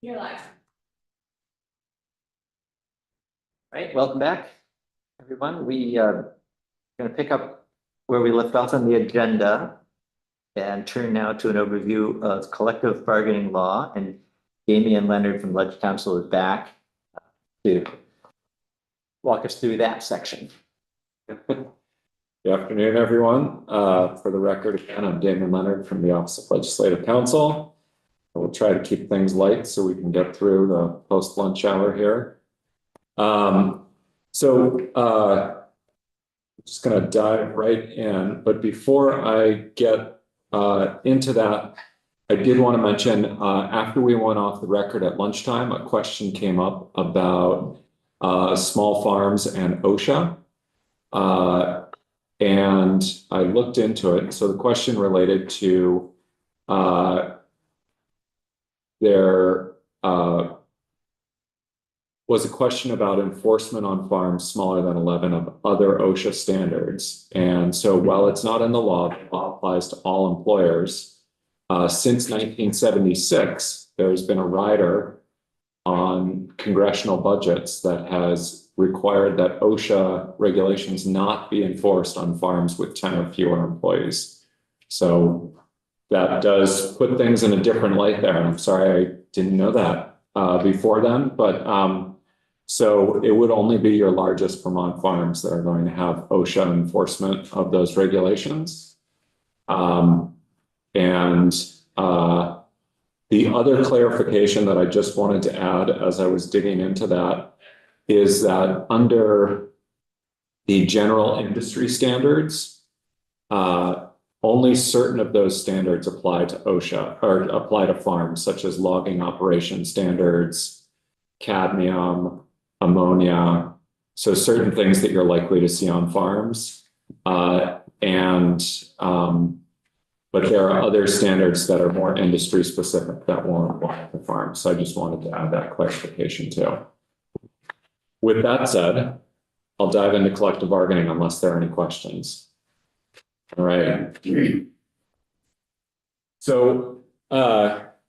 You're live. Right, welcome back, everyone. We are going to pick up where we left off on the agenda and turn now to an overview of collective bargaining law. And Damian Leonard from Ledge Council is back to walk us through that section. Good afternoon, everyone. For the record, again, I'm Damian Leonard from the Office of Legislative Counsel. We'll try to keep things light so we can get through the post-lunch hour here. Just going to dive right in. But before I get into that, I did want to mention after we went off the record at lunchtime, a question came up about small farms and OSHA. And I looked into it. So the question related to there was a question about enforcement on farms smaller than 11 of other OSHA standards. And so while it's not in the law, the law applies to all employers. Since 1976, there's been a rider on congressional budgets that has required that OSHA regulations not be enforced on farms with 10 or fewer employees. So that does put things in a different light there. And I'm sorry, I didn't know that before then, but so it would only be your largest Vermont farms that are going to have OSHA enforcement of those regulations. The other clarification that I just wanted to add as I was digging into that is that under the general industry standards, only certain of those standards apply to OSHA or apply to farms, such as logging operation standards, cadmium, ammonia. So certain things that you're likely to see on farms. But there are other standards that are more industry specific that won't apply to farms. So I just wanted to add that clarification too. With that said, I'll dive into collective bargaining unless there are any questions. All right. So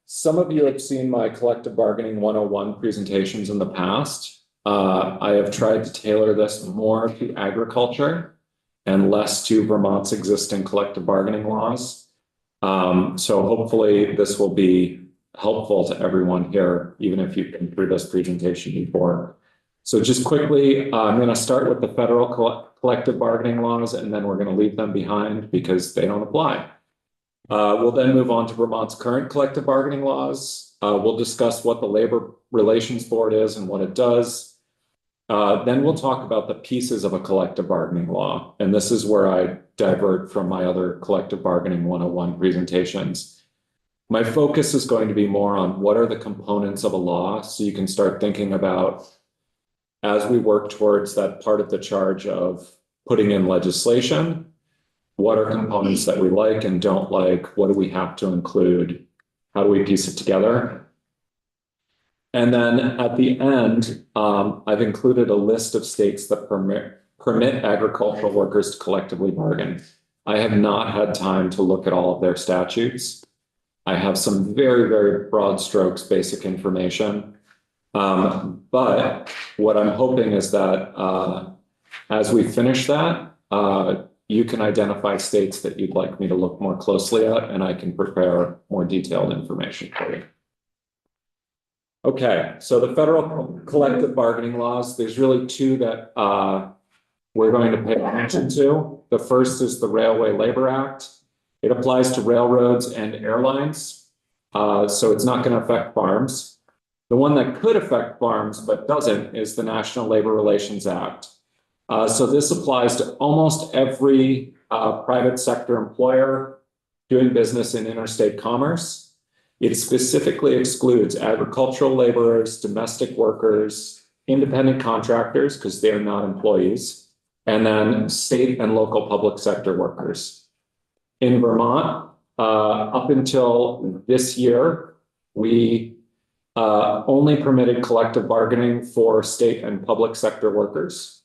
some of you have seen my collective bargaining 101 presentations in the past. I have tried to tailor this more to agriculture and less to Vermont's existing collective bargaining laws. So hopefully this will be helpful to everyone here, even if you've been through this presentation before. So just quickly, I'm going to start with the federal collective bargaining laws, and then we're going to leave them behind because they don't apply. We'll then move on to Vermont's current collective bargaining laws. We'll discuss what the Labor Relations Board is and what it does. Then we'll talk about the pieces of a collective bargaining law. And this is where I divert from my other collective bargaining 101 presentations. My focus is going to be more on what are the components of a law, so you can start thinking about, as we work towards that part of the charge of putting in legislation, what are components that we like and don't like? What do we have to include? How do we piece it together? And then at the end, I've included a list of states that permit agricultural workers to collectively bargain. I have not had time to look at all of their statutes. I have some very, very broad strokes, basic information. But what I'm hoping is that as we finish that, you can identify states that you'd like me to look more closely at, and I can prepare more detailed information for you. Okay, so the federal collective bargaining laws, there's really two that we're going to pay attention to. The first is the Railway Labor Act. It applies to railroads and airlines, so it's not going to affect farms. The one that could affect farms but doesn't is the National Labor Relations Act. So this applies to almost every private sector employer doing business in interstate commerce. It specifically excludes agricultural laborers, domestic workers, independent contractors, because they're not employees, and then state and local public sector workers. In Vermont, up until this year, we only permitted collective bargaining for state and public sector workers.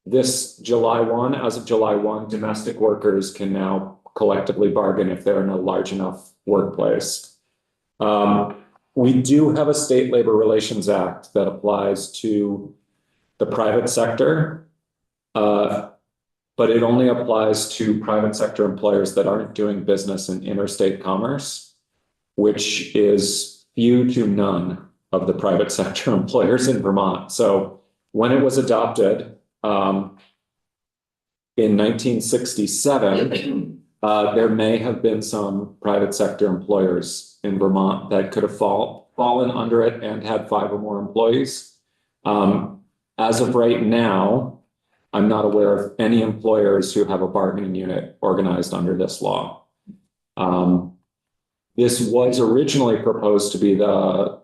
This July 1, as of July 1, domestic workers can now collectively bargain if they're in a large enough workplace. We do have a state labor relations act that applies to the private sector. But it only applies to private sector employers that aren't doing business in interstate commerce, which is few to none of the private sector employers in Vermont. So when it was adopted in 1967, there may have been some private sector employers in Vermont that could have fallen under it and had 5 or more employees. As of right now, I'm not aware of any employers who have a bargaining unit organized under this law. This was originally proposed to be the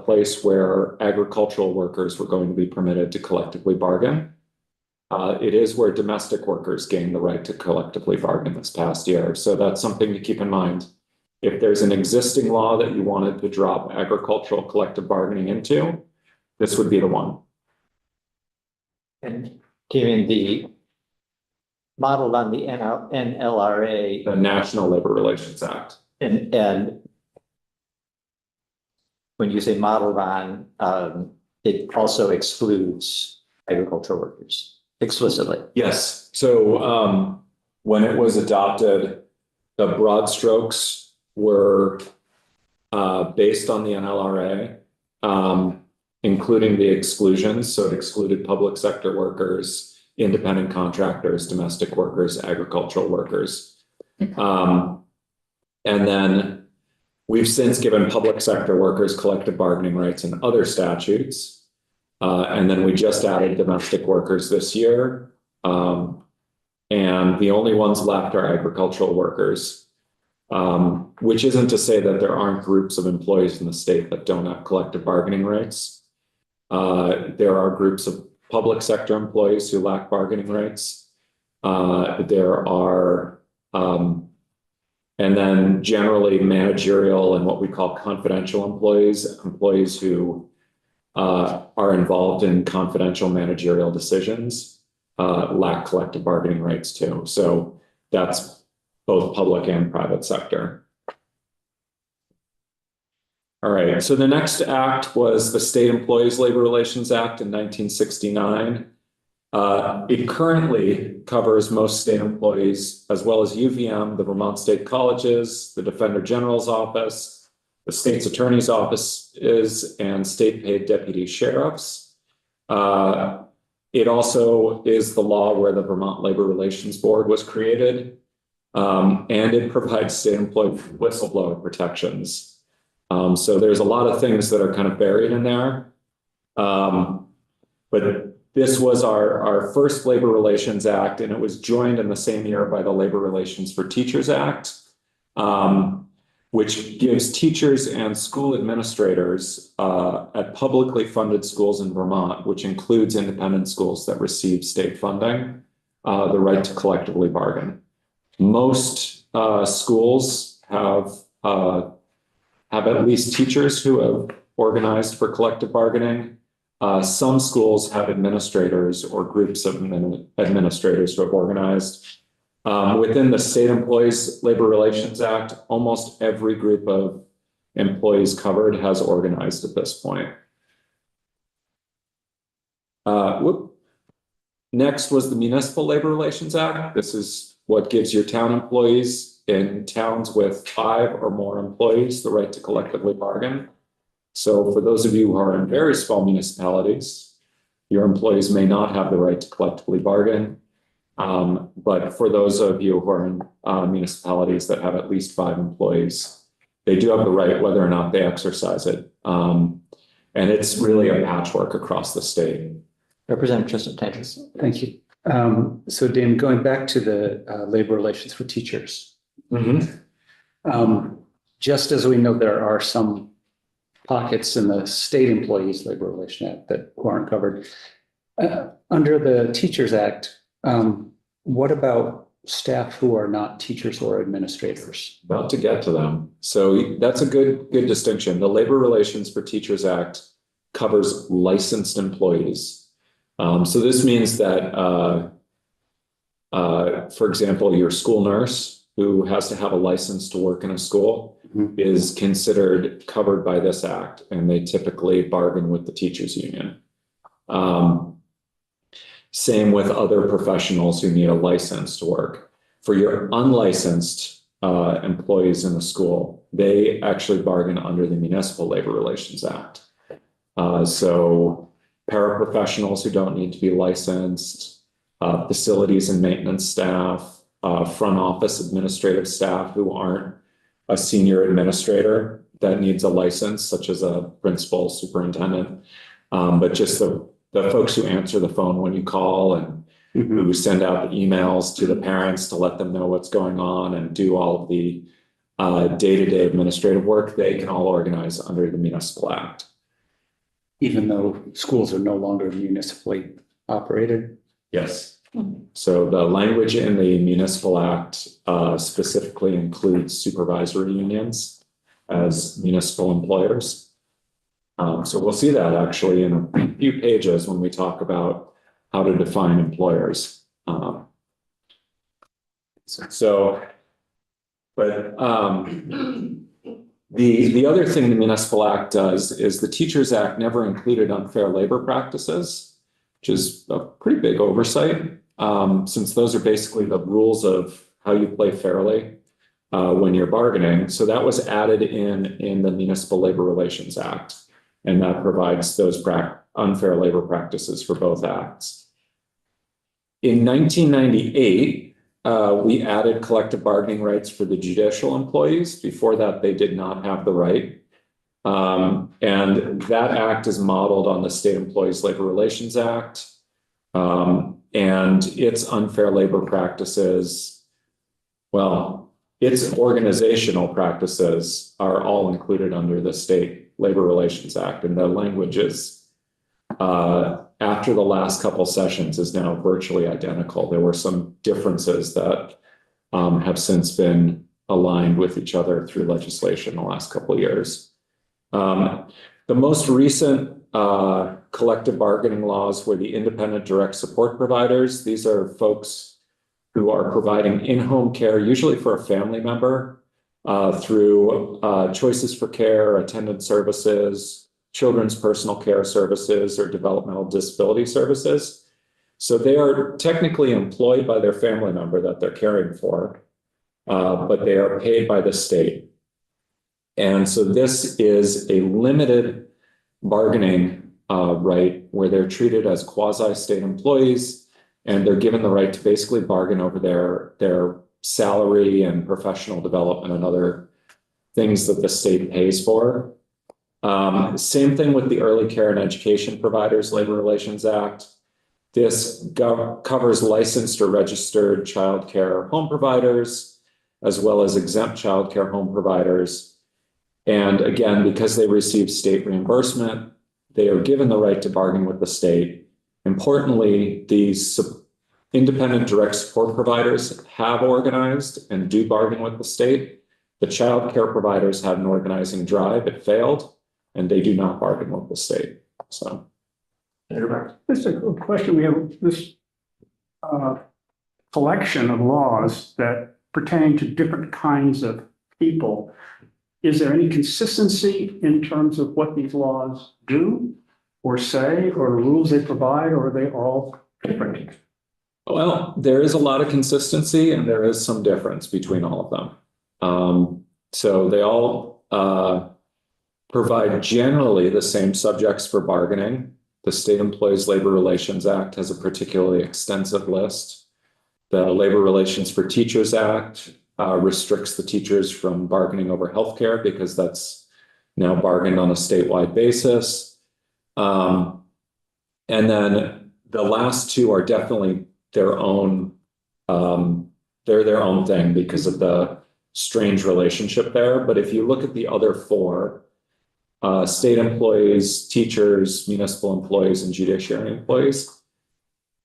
place where agricultural workers were going to be permitted to collectively bargain. It is where domestic workers gained the right to collectively bargain this past year. So that's something to keep in mind. If there's an existing law that you wanted to drop agricultural collective bargaining into, this would be the one. And given the modeled on the NLRA The National Labor Relations Act. and when you say modeled on, it also excludes agricultural workers explicitly. Yes. So when it was adopted, the broad strokes were based on the NLRA, including the exclusions. So it excluded public sector workers, independent contractors, domestic workers, agricultural workers. And then we've since given public sector workers collective bargaining rights in other statutes. And then we just added domestic workers this year. And the only ones left are agricultural workers, which isn't to say that there aren't groups of employees in the state that don't have collective bargaining rights. There are groups of public sector employees who lack bargaining rights. There are, and then generally managerial and what we call confidential employees who are involved in confidential managerial decisions, lack collective bargaining rights too. So that's both public and private sector. All right, so the next act was the State Employees Labor Relations Act in 1969. It currently covers most state employees, as well as UVM, the Vermont State Colleges, the Defender General's Office, the state's attorney's offices, and state paid deputy sheriffs. It also is the law where the Vermont Labor Relations Board was created, and it provides state employee whistleblower protections. So there's a lot of things that are kind of buried in there. But this was our first Labor Relations Act, and it was joined in the same year by the Labor Relations for Teachers Act, which gives teachers and school administrators at publicly funded schools in Vermont, which includes independent schools that receive state funding, the right to collectively bargain. Most schools have at least teachers who have organized for collective bargaining. Some schools have administrators or groups of administrators who have organized. Within the State Employees Labor Relations Act, almost every group of employees covered has organized at this point. Next was the Municipal Labor Relations Act. This is what gives your town employees in towns with 5 or more employees the right to collectively bargain. So for those of you who are in very small municipalities, your employees may not have the right to collectively bargain. But for those of you who are in municipalities that have at least 5 employees, they do have the right whether or not they exercise it. And it's really a patchwork across the state. Representative Tristan Tankus. Thank you. So Dan, going back to the labor relations for teachers. Just as we know, there are some pockets in the State Employees Labor Relations Act that aren't covered. Under the Teachers Act, what about staff who are not teachers or administrators? About to get to them. So that's a good distinction. The Labor Relations for Teachers Act covers licensed employees. So this means that, for example, your school nurse, who has to have a license to work in a school Mhm. is considered covered by this act, and they typically bargain with the teachers union. Same with other professionals who need a license to work. For your unlicensed employees in the school, they actually bargain under the Municipal Labor Relations Act. So paraprofessionals who don't need to be licensed, facilities and maintenance staff, front office administrative staff who aren't a senior administrator that needs a license, such as a principal, superintendent, but just the folks who answer the phone when you call and Mhm. who send out the emails to the parents to let them know what's going on and do all of the day-to-day administrative work, they can all organize under the Municipal Act. Even though schools are no longer municipally operated. Yes. So the language in the Municipal Act specifically includes supervisory unions as municipal employers. So we'll see that actually in a few pages when we talk about how to define employers. The other thing the Municipal Act does is the Teachers Act never included unfair labor practices, which is a pretty big oversight, since those are basically the rules of how you play fairly when you're bargaining. So that was added in the Municipal Labor Relations Act, and that provides those unfair labor practices for both acts. In 1998, we added collective bargaining rights for the judicial employees. Before that, they did not have the right. And that act is modeled on the State Employees Labor Relations Act. And its unfair labor practices, well, its organizational practices are all included under the State Labor Relations Act. And the language is, after the last couple sessions, is now virtually identical. There were some differences that have since been aligned with each other through legislation in the last couple of years. The most recent collective bargaining laws were the independent direct support providers. These are folks who are providing in-home care, usually for a family member, through Choices for Care, attendant services, children's personal care services, or developmental disability services. So they are technically employed by their family member that they're caring for, but they are paid by the state. And so this is a limited bargaining right where they're treated as quasi-state employees, and they're given the right to basically bargain over their salary and professional development and other things that the state pays for. Same thing with the Early Care and Education Providers Labor Relations Act. This covers licensed or registered childcare home providers, as well as exempt childcare home providers. And again, because they receive state reimbursement, they are given the right to bargain with the state. Importantly, these independent direct support providers have organized and do bargain with the state. The child care providers had an organizing drive, it failed, and they do not bargain with the state. So. This is a question. We have this collection of laws that pertain to different kinds of people. Is there any consistency in terms of what these laws do or say, or the rules they provide, or are they all different? Well, there is a lot of consistency and there is some difference between all of them. So they all provide generally the same subjects for bargaining. The State Employees Labor Relations Act has a particularly extensive list. The Labor Relations for Teachers Act restricts the teachers from bargaining over healthcare because that's now bargained on a statewide basis. And then the last two are definitely their own, they're their own thing because of the strange relationship there. But if you look at the other four, state employees, teachers, municipal employees, and judiciary employees,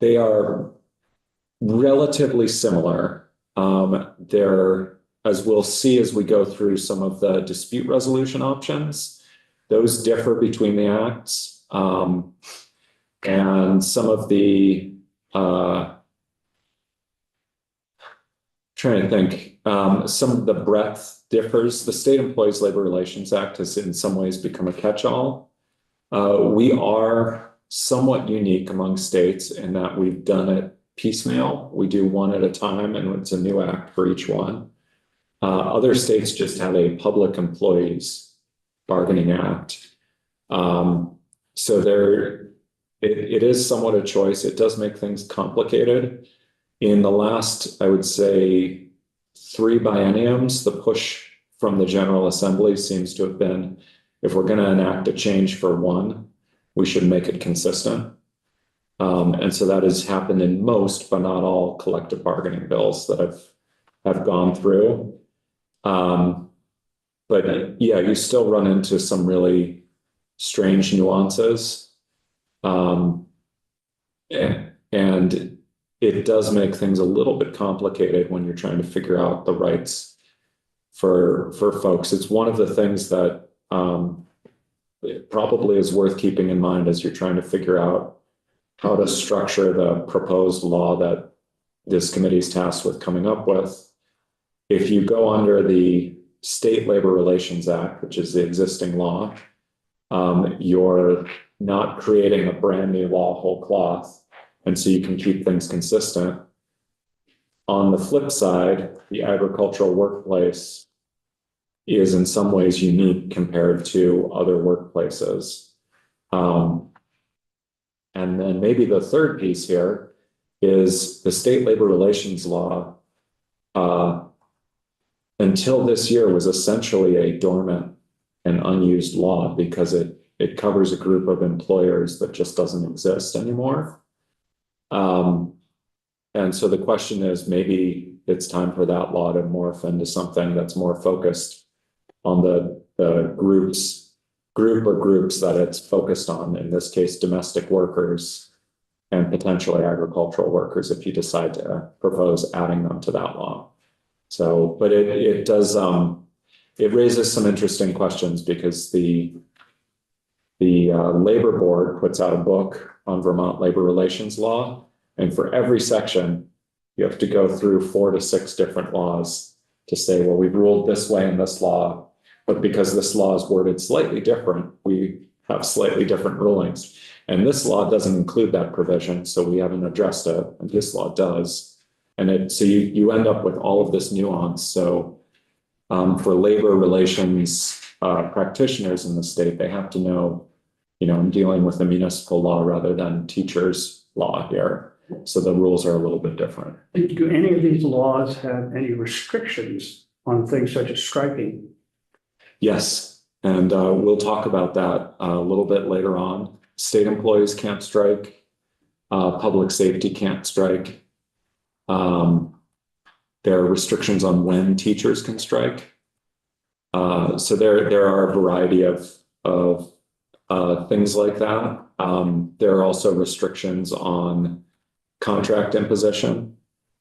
they are relatively similar. They're, as we'll see as we go through some of the dispute resolution options, those differ between the acts. And some of the, trying to think, some of the breadth differs. The State Employees Labor Relations Act has in some ways become a catch-all. We are somewhat unique among states in that we've done it piecemeal. We do one at a time, and it's a new act for each one. Other states just have a Public Employees Bargaining Act. So it is somewhat a choice. It does make things complicated. In the last, I would say, 3 bienniums, the push from the General Assembly seems to have been, if we're going to enact a change for one, we should make it consistent. And so that has happened in most, but not all, collective bargaining bills that have gone through. But yeah, you still run into some really strange nuances. And it does make things a little bit complicated when you're trying to figure out the rights for folks. It's one of the things that it probably is worth keeping in mind as you're trying to figure out how to structure the proposed law that this committee is tasked with coming up with. If you go under the State Labor Relations Act, which is the existing law, you're not creating a brand new law whole cloth, and so you can keep things consistent. On the flip side, the agricultural workplace is in some ways unique compared to other workplaces. And then maybe the third piece here is the state labor relations law, until this year, was essentially a dormant and unused law because it covers a group of employers that just doesn't exist anymore. And so the question is, maybe it's time for that law to morph into something that's more focused on the group or groups that it's focused on, in this case, domestic workers and potentially agricultural workers, if you decide to propose adding them to that law. So, but it does, it raises some interesting questions because the Labor Board puts out a book on Vermont labor relations law. And for every section, you have to go through 4 to 6 different laws to say, well, we've ruled this way in this law, but because this law is worded slightly different, we have slightly different rulings. And this law doesn't include that provision, so we haven't addressed it, and this law does. And so you end up with all of this nuance. So for labor relations practitioners in the state, they have to know, I'm dealing with a municipal law rather than teachers' law here. So the rules are a little bit different. Do any of these laws have any restrictions on things such as striking? Yes, and we'll talk about that a little bit later on. State employees can't strike. Public safety can't strike. There are restrictions on when teachers can strike. So there are a variety of things like that. There are also restrictions on contract imposition.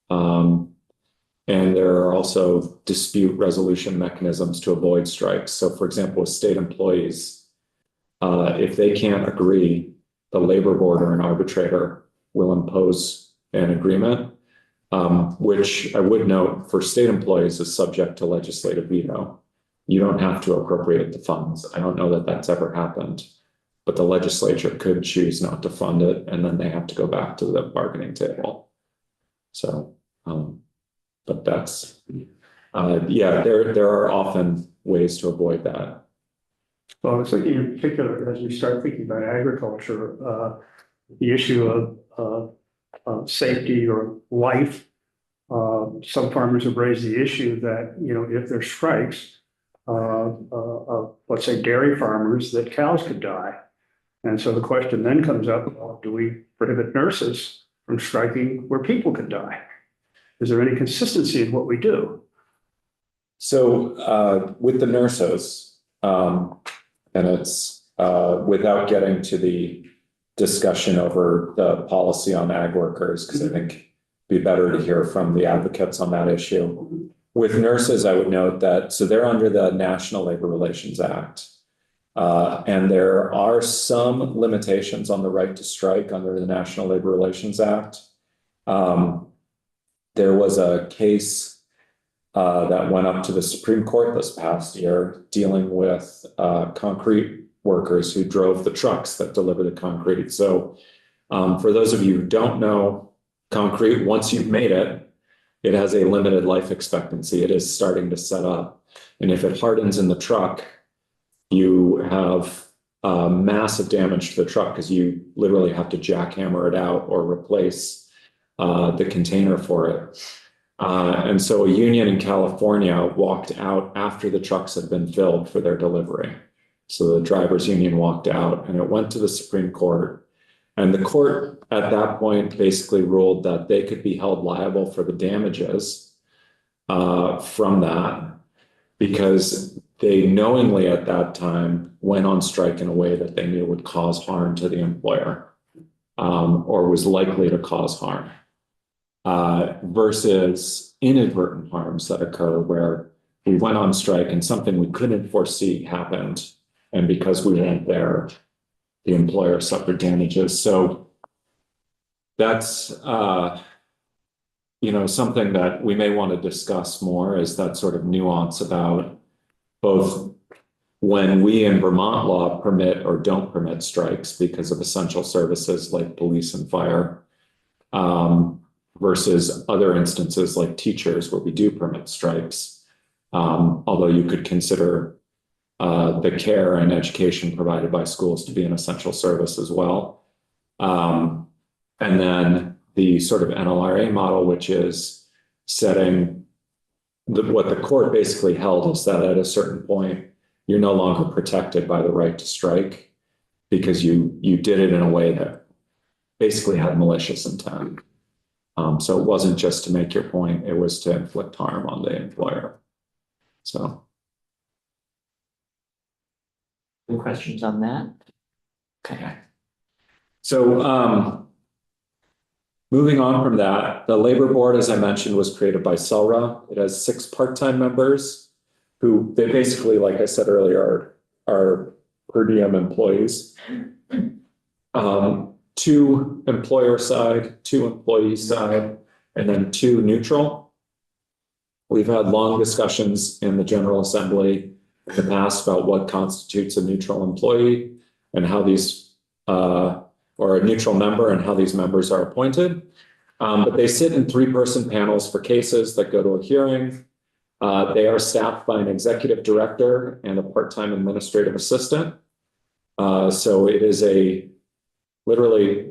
And there are also dispute resolution mechanisms to avoid strikes. So for example, with state employees, if they can't agree, the labor board or an arbitrator will impose an agreement, which I would note for state employees is subject to legislative veto. You don't have to appropriate the funds. I don't know that that's ever happened, but the legislature could choose not to fund it, and then they have to go back to the bargaining table. So, but that's, there are often ways to avoid that. Well, I was thinking in particular, as we start thinking about agriculture, the issue of safety or life. Some farmers have raised the issue that, if there's strikes, let's say dairy farmers, that cows could die. And so the question then comes up, well, do we prohibit nurses from striking where people could die? Is there any consistency in what we do? So with the nurses, and it's without getting to the discussion over the policy on ag workers, because I think it'd be better to hear from the advocates on that issue. With nurses, I would note that, so they're under the National Labor Relations Act. And there are some limitations on the right to strike under the National Labor Relations Act. There was a case that went up to the Supreme Court this past year dealing with concrete workers who drove the trucks that deliver the concrete. So for those of you who don't know, concrete, once you've made it, it has a limited life expectancy. It is starting to set up. And if it hardens in the truck, you have massive damage to the truck because you literally have to jackhammer it out or replace the container for it. And so a union in California walked out after the trucks had been filled for their delivery. So the drivers union walked out and it went to the Supreme Court. And the court at that point basically ruled that they could be held liable for the damages from that because they knowingly at that time went on strike in a way that they knew would cause harm to the employer or was likely to cause harm. Versus inadvertent harms that occur where we went on strike and something we couldn't foresee happened. And because we weren't there, the employer suffered damages. So that's, something that we may want to discuss more is that sort of nuance about both when we in Vermont law permit or don't permit strikes because of essential services like police and fire. Versus other instances like teachers where we do permit strikes, although you could consider the care and education provided by schools to be an essential service as well. And then the sort of NLRA model, which is setting what the court basically held is that at a certain point, you're no longer protected by the right to strike because you did it in a way that basically had malicious intent. So it wasn't just to make your point, it was to inflict harm on the employer. So. Any questions on that? Okay. So moving on from that, the labor board, as I mentioned, was created by CELRA. It has 6 part-time members who they basically, like I said earlier, are per diem employees. 2 employer side, 2 employee side, and then 2 neutral. We've had long discussions in the General Assembly in the past about what constitutes a neutral employee and how these, or a neutral member and how these members are appointed. But they sit in 3-person panels for cases that go to a hearing. They are staffed by an executive director and a part-time administrative assistant. So it is literally,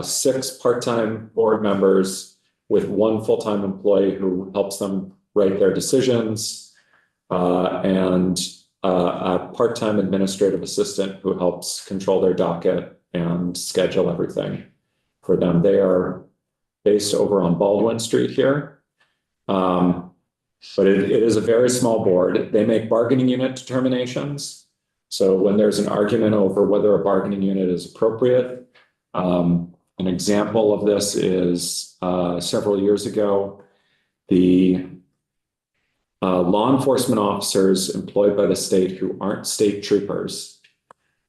6 part-time board members with 1 full-time employee who helps them write their decisions, and a part-time administrative assistant who helps control their docket and schedule everything for them. They are based over on Baldwin Street here. But it is a very small board. They make bargaining unit determinations. So when there's an argument over whether a bargaining unit is appropriate, an example of this is several years ago, the law enforcement officers employed by the state who aren't state troopers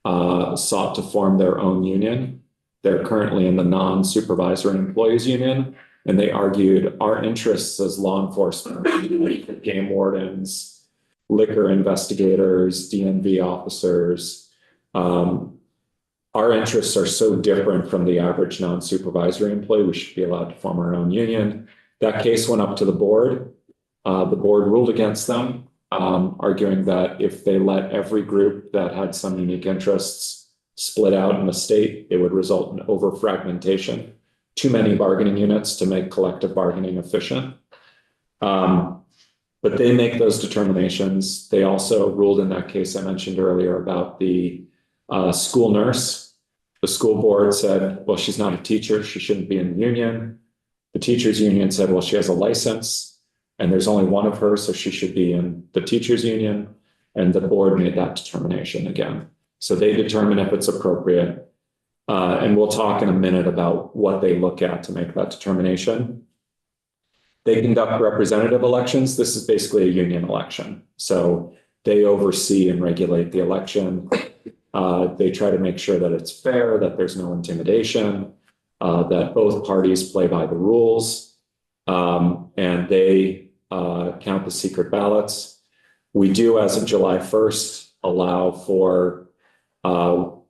sought to form their own union. They're currently in the non-supervisory employees union, and they argued our interests as law enforcement, game wardens, liquor investigators, DMV officers, our interests are so different from the average non-supervisory employee, we should be allowed to form our own union. That case went up to the board. The board ruled against them, arguing that if they let every group that had some unique interests split out in the state, it would result in over-fragmentation, too many bargaining units to make collective bargaining efficient. But they make those determinations. They also ruled in that case I mentioned earlier about the school nurse. The school board said, well, she's not a teacher, she shouldn't be in the union. The teachers union said, well, she has a license and there's only 1 of her, so she should be in the teachers union. And the board made that determination again. So they determine if it's appropriate. And we'll talk in a minute about what they look at to make that determination. They conduct representative elections. This is basically a union election. So they oversee and regulate the election. They try to make sure that it's fair, that there's no intimidation, that both parties play by the rules. And they count the secret ballots. We do, as of July 1st, allow for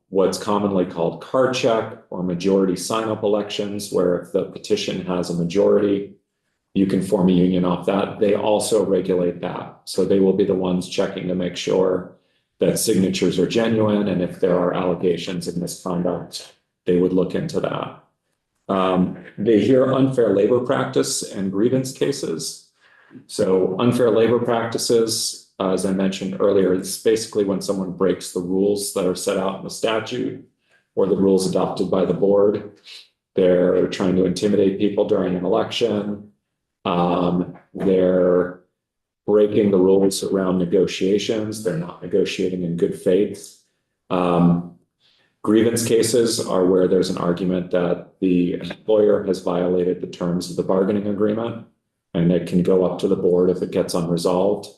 what's commonly called card check or majority sign-up elections, where if the petition has a majority, you can form a union off that. They also regulate that. So they will be the ones checking to make sure that signatures are genuine, and if there are allegations of misconduct, they would look into that. They hear unfair labor practice and grievance cases. So unfair labor practices, as I mentioned earlier, it's basically when someone breaks the rules that are set out in the statute or the rules adopted by the board. They're trying to intimidate people during an election. They're breaking the rules around negotiations. They're not negotiating in good faith. Grievance cases are where there's an argument that the employer has violated the terms of the bargaining agreement, and it can go up to the board if it gets unresolved.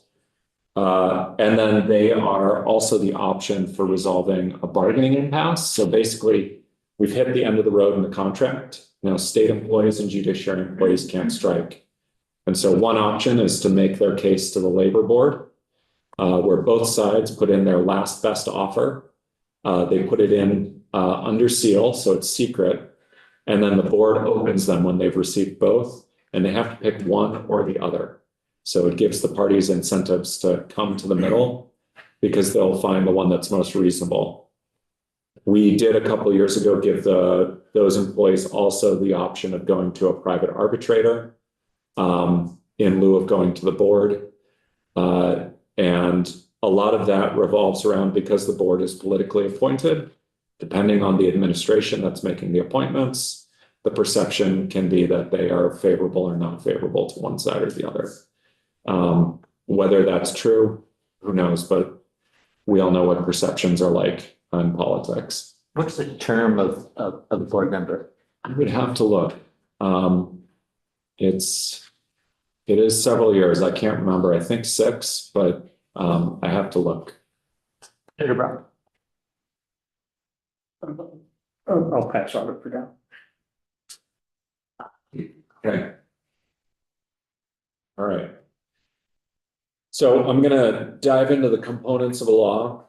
And then they are also the option for resolving a bargaining impasse. So basically, we've hit the end of the road in the contract. Now, state employees and judiciary employees can't strike. And so one option is to make their case to the labor board, where both sides put in their last best offer. They put it in under seal, so it's secret. And then the board opens them when they've received both, and they have to pick one or the other. So it gives the parties incentives to come to the middle because they'll find the one that's most reasonable. We did a couple of years ago give those employees also the option of going to a private arbitrator in lieu of going to the board. And a lot of that revolves around, because the board is politically appointed, depending on the administration that's making the appointments, the perception can be that they are favorable or not favorable to one side or the other. Whether that's true, who knows, but we all know what perceptions are like in politics. What's the term of a board member? I would have to look. It is several years. I can't remember. I think 6, but I have to look. Senator Brown. I'll pass on it for now. Okay. All right. So I'm going to dive into the components of a law.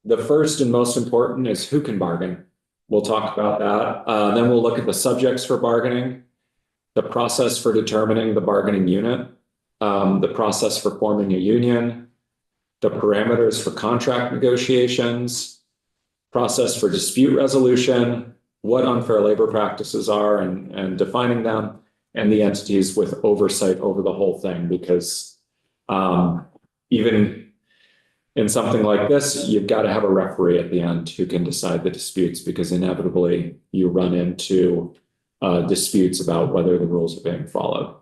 The first and most important is who can bargain. We'll talk about that. Then we'll look at the subjects for bargaining, the process for determining the bargaining unit, the process for forming a union, the parameters for contract negotiations, process for dispute resolution, what unfair labor practices are and defining them, and the entities with oversight over the whole thing. Because even in something like this, you've got to have a referee at the end who can decide the disputes, because inevitably you run into disputes about whether the rules are being followed.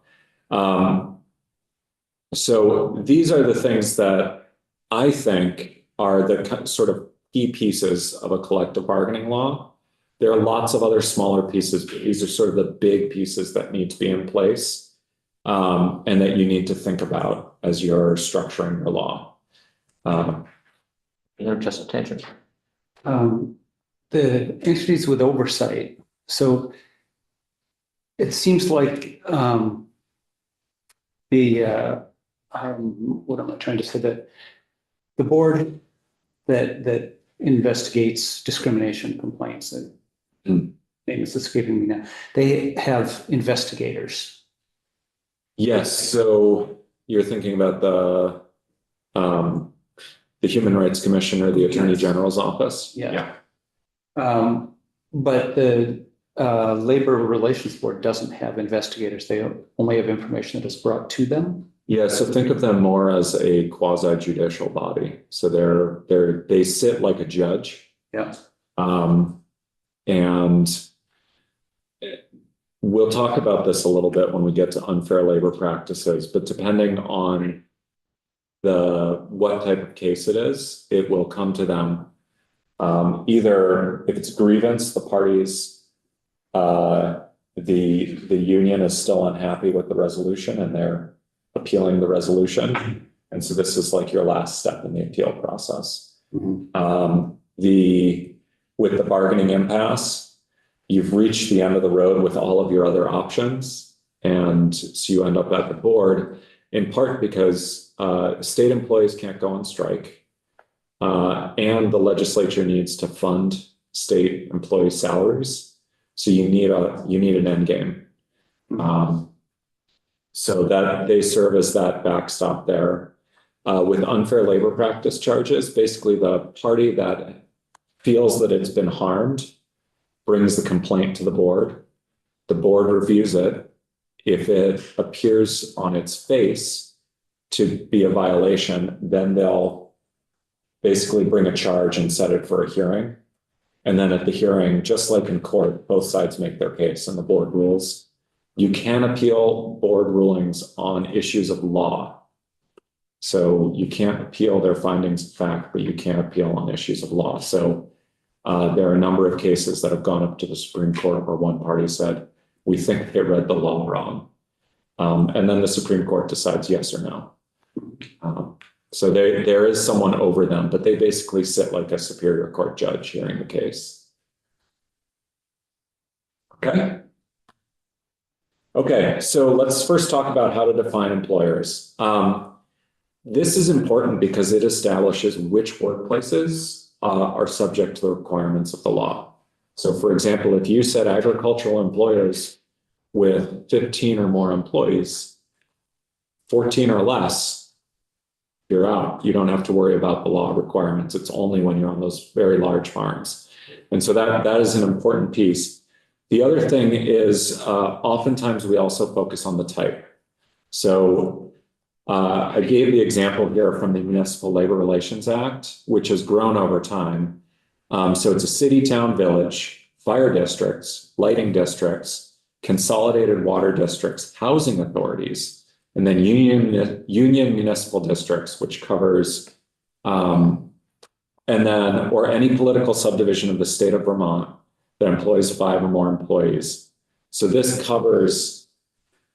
So these are the things that I think are the sort of key pieces of a collective bargaining law. There are lots of other smaller pieces, but these are sort of the big pieces that need to be in place and that you need to think about as you're structuring your law. Just attention. The entities with oversight. So it seems like what am I trying to say? That the board that investigates discrimination complaints, and name is escaping me now, they have investigators. Yes, so you're thinking about the Human Rights Commission or the Attorney General's office? Yeah. But the Labor Relations Board doesn't have investigators. They only have information that is brought to them. Yeah, so think of them more as a quasi-judicial body. So they sit like a judge. Yeah. And we'll talk about this a little bit when we get to unfair labor practices, but depending on what type of case it is, it will come to them. Either if it's grievance, the parties, the union is still unhappy with the resolution and they're appealing the resolution. And so this is like your last step in the appeal process. Mm-hmm. With the bargaining impasse, you've reached the end of the road with all of your other options. And so you end up at the board. in part because state employees can't go on strike. And the legislature needs to fund state employee salaries. So you need an end game. So that they serve as that backstop there. With unfair labor practice charges, basically the party that feels that it's been harmed brings the complaint to the board. The board reviews it. If it appears on its face to be a violation, then they'll basically bring a charge and set it for a hearing. And then at the hearing, just like in court, both sides make their case and the board rules. You can appeal board rulings on issues of law. So you can't appeal their findings of fact, but you can appeal on issues of law. So there are a number of cases that have gone up to the Supreme Court where one party said, we think they read the law wrong. And then the Supreme Court decides yes or no. So there is someone over them, but they basically sit like a superior court judge hearing the case. Okay, so let's first talk about how to define employers. This is important because it establishes which workplaces are subject to the requirements of the law. So for example, if you said agricultural employers with 15 or more employees, 14 or less, you're out. You don't have to worry about the law requirements. It's only when you're on those very large farms. And so that is an important piece. The other thing is oftentimes we also focus on the type. So I gave the example here from the Municipal Labor Relations Act, which has grown over time. So it's a city, town, village, fire districts, lighting districts, consolidated water districts, housing authorities, and then union municipal districts, which covers, and then, or any political subdivision of the state of Vermont that employs 5 or more employees. So this covers,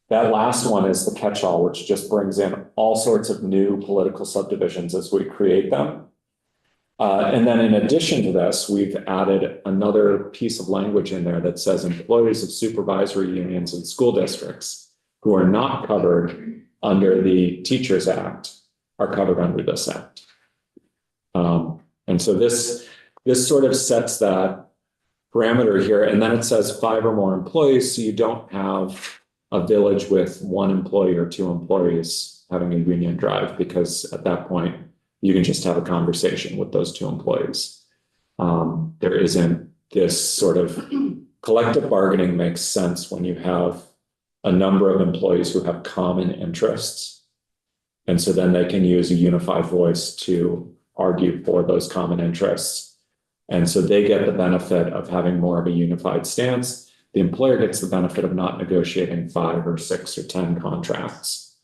that last one is the catch-all, which just brings in all sorts of new political subdivisions as we create them. And then in addition to this, we've added another piece of language in there that says employees of supervisory unions and school districts who are not covered under the Teachers Act are covered under this act. And so this sort of sets that parameter here. And then it says 5 or more employees. So you don't have a village with 1 employee or 2 employees having a union drive, because at that point, you can just have a conversation with those 2 employees. There isn't this sort of collective bargaining makes sense when you have a number of employees who have common interests. And so then they can use a unified voice to argue for those common interests. And so they get the benefit of having more of a unified stance. The employer gets the benefit of not negotiating 5 or 6 or 10 contracts.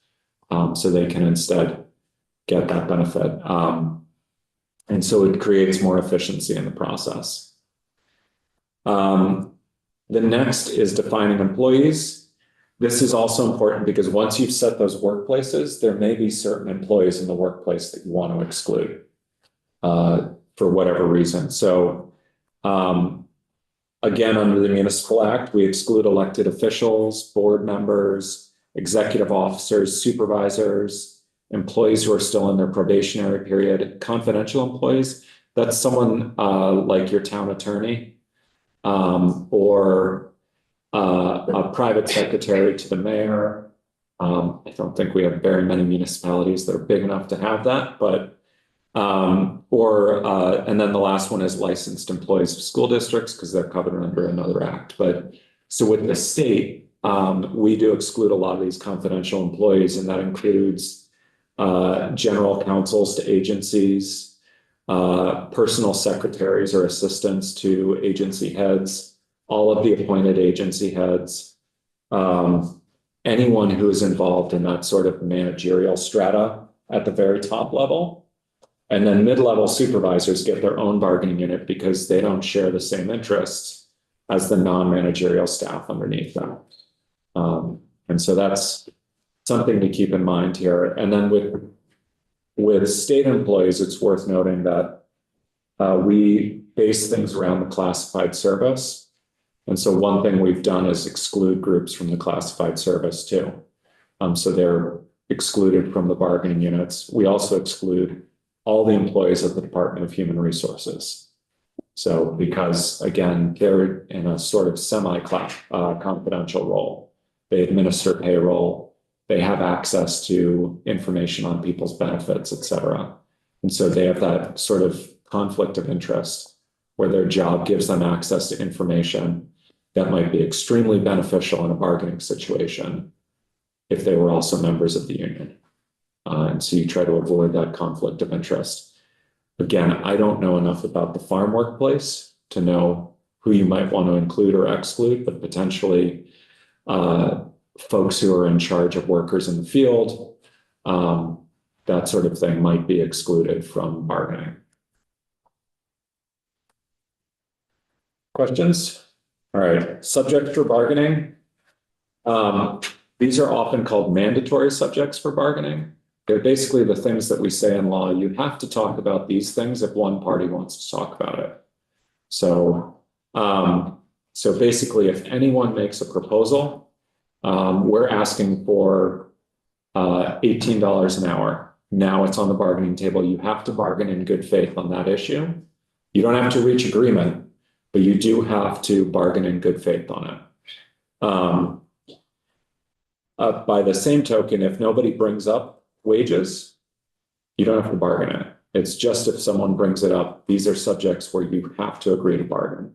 So they can instead get that benefit. And so it creates more efficiency in the process. The next is defining employees. This is also important because once you've set those workplaces, there may be certain employees in the workplace that you want to exclude for whatever reason. So again, under the Municipal Act, we exclude elected officials, board members, executive officers, supervisors, employees who are still in their probationary period, confidential employees. That's someone like your town attorney or a private secretary to the mayor. I don't think we have very many municipalities that are big enough to have that, but and then the last one is licensed employees of school districts because they're covered under another act. But so with the state, we do exclude a lot of these confidential employees, and that includes general counsels to agencies, personal secretaries or assistants to agency heads, all of the appointed agency heads, anyone who is involved in that sort of managerial strata at the very top level. And then mid-level supervisors get their own bargaining unit because they don't share the same interests as the non-managerial staff underneath them. And so that's something to keep in mind here. And then with state employees, it's worth noting that we base things around the classified service. And so one thing we've done is exclude groups from the classified service too. So they're excluded from the bargaining units. We also exclude all the employees of the Department of Human Resources. So because again, they're in a sort of confidential role. They administer payroll, they have access to information on people's benefits, et cetera. And so they have that sort of conflict of interest where their job gives them access to information that might be extremely beneficial in a bargaining situation if they were also members of the union. And so you try to avoid that conflict of interest. Again, I don't know enough about the farm workplace to know who you might want to include or exclude, but potentially folks who are in charge of workers in the field, that sort of thing might be excluded from bargaining. Questions? All right, subject for bargaining. These are often called mandatory subjects for bargaining. They're basically the things that we say in law. You have to talk about these things if one party wants to talk about it. So, so basically, if anyone makes a proposal, we're asking for $18 an hour. Now it's on the bargaining table. You have to bargain in good faith on that issue. You don't have to reach agreement, but you do have to bargain in good faith on it. By the same token, if nobody brings up wages, you don't have to bargain it. It's just if someone brings it up, these are subjects where you have to agree to bargain.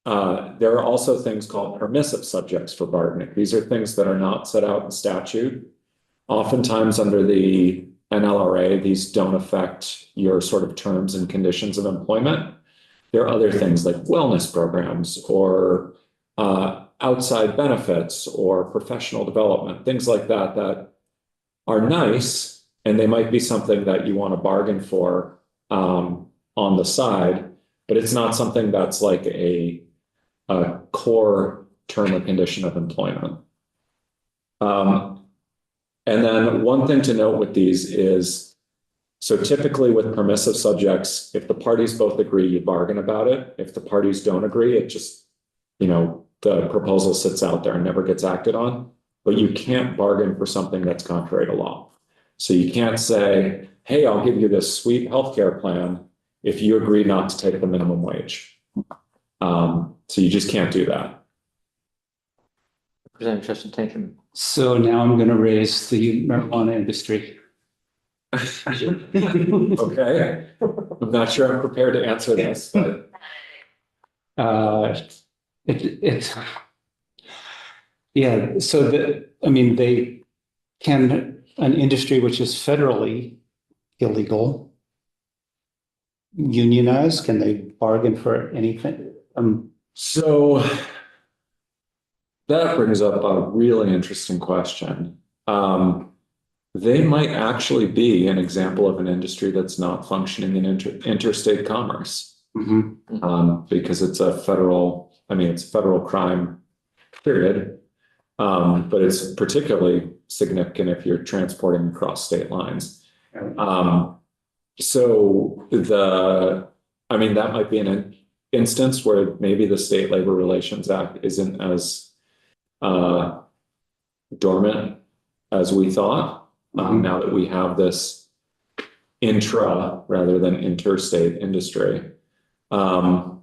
There are also things called permissive subjects for bargaining. These are things that are not set out in statute. Oftentimes under the NLRA, these don't affect your sort of terms and conditions of employment. There are other things like wellness programs or outside benefits or professional development, things like that, that are nice, and they might be something that you want to bargain for on the side, but it's not something that's like a core term or condition of employment. And then one thing to note with these is, so typically with permissive subjects, if the parties both agree, you bargain about it. If the parties don't agree, it just, the proposal sits out there and never gets acted on. But you can't bargain for something that's contrary to law. So you can't say, hey, I'll give you this sweet healthcare plan if you agree not to take the minimum wage. So you just can't do that. Representative Justin Tankin. So now I'm going to raise the marijuana industry. Okay. I'm not sure I'm prepared to answer this, but. Yeah, so they can, an industry which is federally illegal, unionize? Can they bargain for anything? So that brings up a really interesting question. They might actually be an example of an industry that's not functioning in interstate commerce. Because it's a federal, it's a federal crime, period. But it's particularly significant if you're transporting across state lines. So that might be an instance where maybe the State Labor Relations Act isn't as dormant as we thought. Now that we have this intra rather than interstate industry. But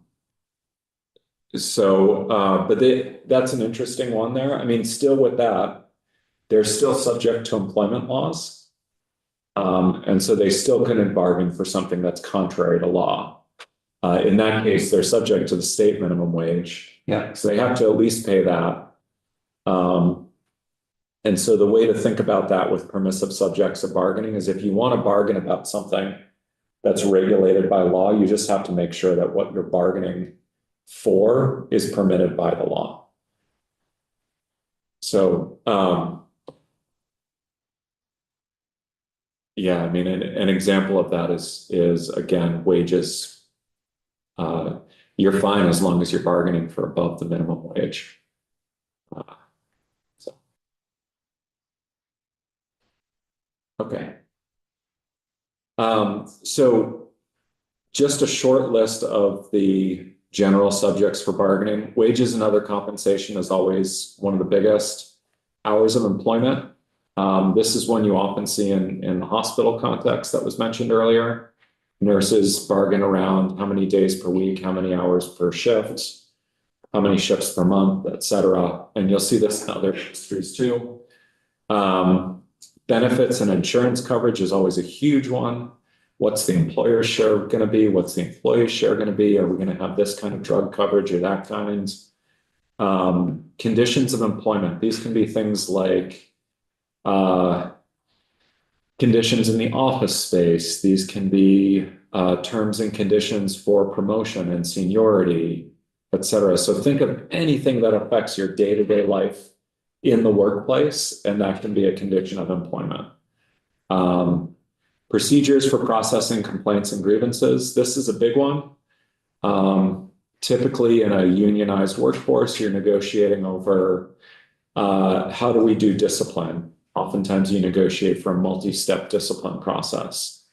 that's an interesting one there. Still with that, they're still subject to employment laws. And so they still couldn't bargain for something that's contrary to law. In that case, they're subject to the state minimum wage. Yeah. So they have to at least pay that. And so the way to think about that with permissive subjects of bargaining is if you want to bargain about something that's regulated by law, you just have to make sure that what you're bargaining for is permitted by the law. So, an example of that is again, wages. You're fine as long as you're bargaining for above the minimum wage. Okay. So just a short list of the general subjects for bargaining. Wages and other compensation is always one of the biggest. Hours of employment. This is one you often see in the hospital context that was mentioned earlier. Nurses bargain around how many days per week, how many hours per shift, how many shifts per month, et cetera. And you'll see this in other industries too. Benefits and insurance coverage is always a huge one. What's the employer's share going to be? What's the employee's share going to be? Are we going to have this kind of drug coverage or that kind? Conditions of employment. These can be things like conditions in the office space. These can be terms and conditions for promotion and seniority, et cetera. So think of anything that affects your day-to-day life in the workplace, and that can be a condition of employment. Procedures for processing complaints and grievances. This is a big one. Typically in a unionized workforce, you're negotiating over how do we do discipline? Oftentimes you negotiate for a multi-step discipline process.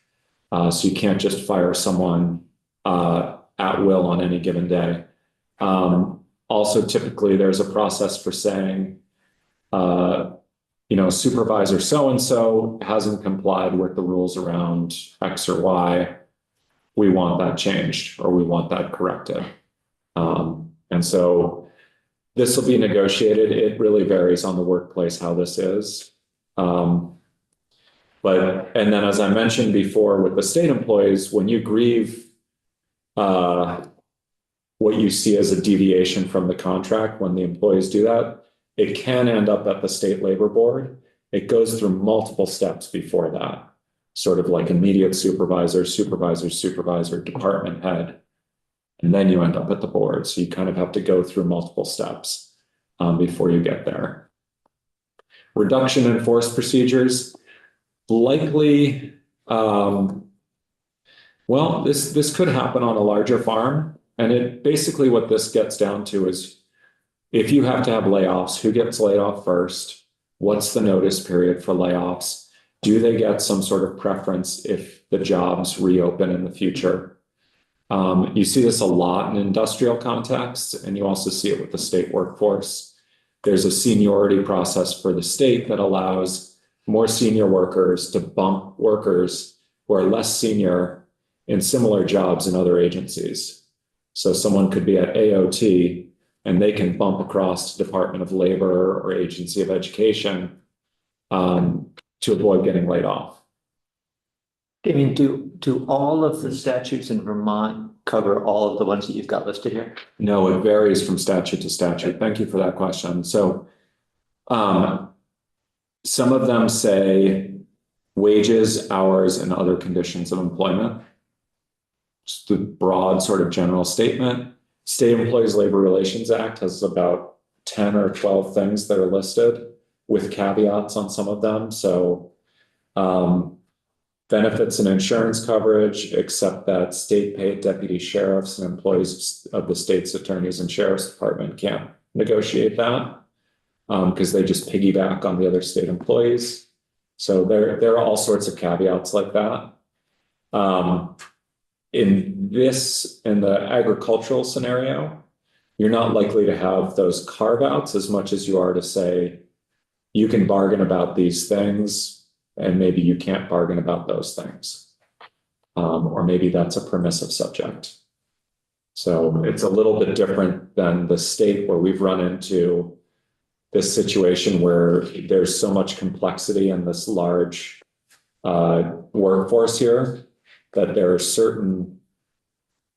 So you can't just fire someone at will on any given day. Also, typically there's a process for saying, supervisor so-and-so hasn't complied with the rules around X or Y. We want that changed, or we want that corrected. And so this will be negotiated. It really varies on the workplace how this is. And then as I mentioned before with the state employees, when you grieve, what you see as a deviation from the contract, when the employees do that, it can end up at the state labor board. It goes through multiple steps before that, sort of like immediate supervisor, department head, and then you end up at the board. So you kind of have to go through multiple steps before you get there. Reduction in force procedures, likely, this could happen on a larger farm. And basically what this gets down to is if you have to have layoffs, who gets laid off first? What's the notice period for layoffs? Do they get some sort of preference if the jobs reopen in the future? You see this a lot in industrial contexts, and you also see it with the state workforce. There's a seniority process for the state that allows more senior workers to bump workers who are less senior in similar jobs in other agencies. So someone could be at AOT and they can bump across to Department of Labor or Agency of Education to avoid getting laid off. I mean, do all of the statutes in Vermont cover all of the ones that you've got listed here? No, it varies from statute to statute. Thank you for that question. So some of them say wages, hours, and other conditions of employment. Just the broad sort of general statement. State Employees Labor Relations Act has about 10 or 12 things that are listed with caveats on some of them. So benefits and insurance coverage, except that state paid deputy sheriffs and employees of the state's attorneys and sheriff's department can't negotiate that because they just piggyback on the other state employees. So there are all sorts of caveats like that. In the agricultural scenario, you're not likely to have those carve outs as much as you are to say, you can bargain about these things and maybe you can't bargain about those things. Or maybe that's a permissive subject. So it's a little bit different than the state where we've run into this situation where there's so much complexity in this large workforce here that there are certain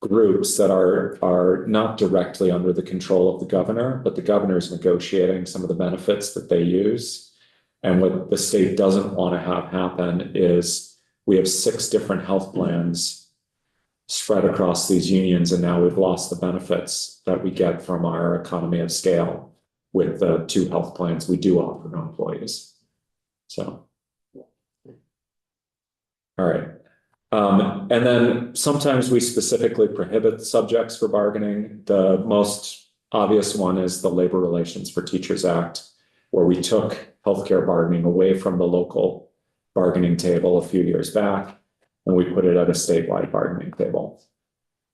groups that are not directly under the control of the governor, but the governor is negotiating some of the benefits that they use. And what the state doesn't want to have happen is we have 6 different health plans spread across these unions, and now we've lost the benefits that we get from our economy of scale with the 2 health plans we do offer to employees. So, all right. And then sometimes we specifically prohibit subjects for bargaining. The most obvious one is the Labor Relations for Teachers Act, where we took healthcare bargaining away from the local bargaining table a few years back, and we put it at a statewide bargaining table.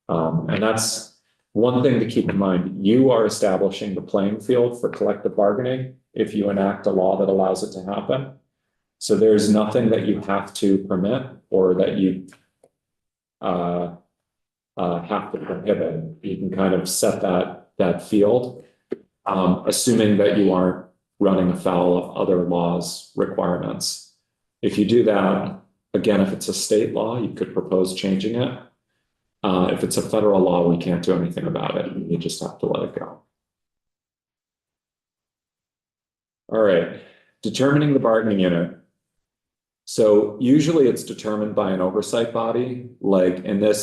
And that's one thing to keep in mind. You are establishing the playing field for collective bargaining if you enact a law that allows it to happen. So there's nothing that you have to permit or that you have to prohibit. You can kind of set that field, assuming that you aren't running afoul of other laws' requirements. If you do that, again, if it's a state law, you could propose changing it. If it's a federal law, we can't do anything about it. You just have to let it go. All right, determining the bargaining unit. So usually it's determined by an oversight body, like in the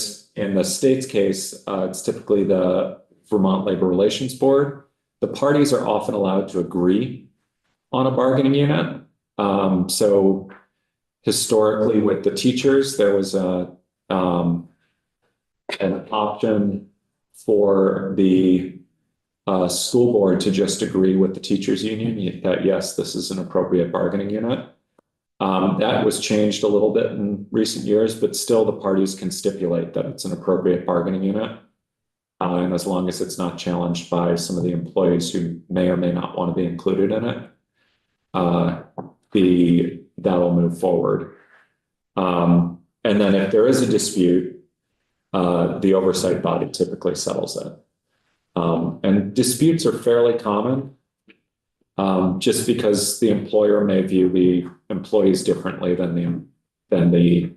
state's case, it's typically the Vermont Labor Relations Board. The parties are often allowed to agree on a bargaining unit. So historically with the teachers, there was an option for the school board to just agree with the teachers union that yes, this is an appropriate bargaining unit. That was changed a little bit in recent years, but still the parties can stipulate that it's an appropriate bargaining unit. And as long as it's not challenged by some of the employees who may or may not want to be included in it, that'll move forward. And then if there is a dispute, the oversight body typically settles it. And disputes are fairly common. Just because the employer may view the employees differently than the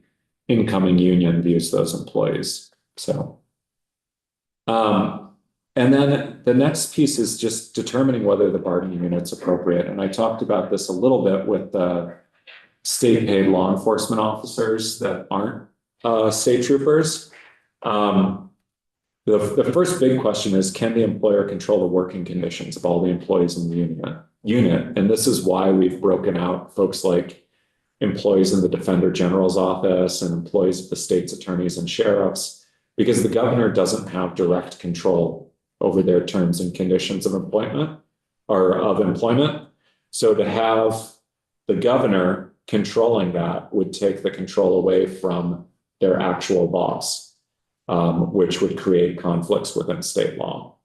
incoming union views those employees. So, and then the next piece is just determining whether the bargaining unit's appropriate. And I talked about this a little bit with the state paid law enforcement officers that aren't state troopers. The first big question is, can the employer control the working conditions of all the employees in the unit? And this is why we've broken out folks like employees in the Defender General's office and employees of the state's attorneys and sheriffs, because the governor doesn't have direct control over their terms and conditions of employment. So to have the governor controlling that would take the control away from their actual boss. Which would create conflicts within state law.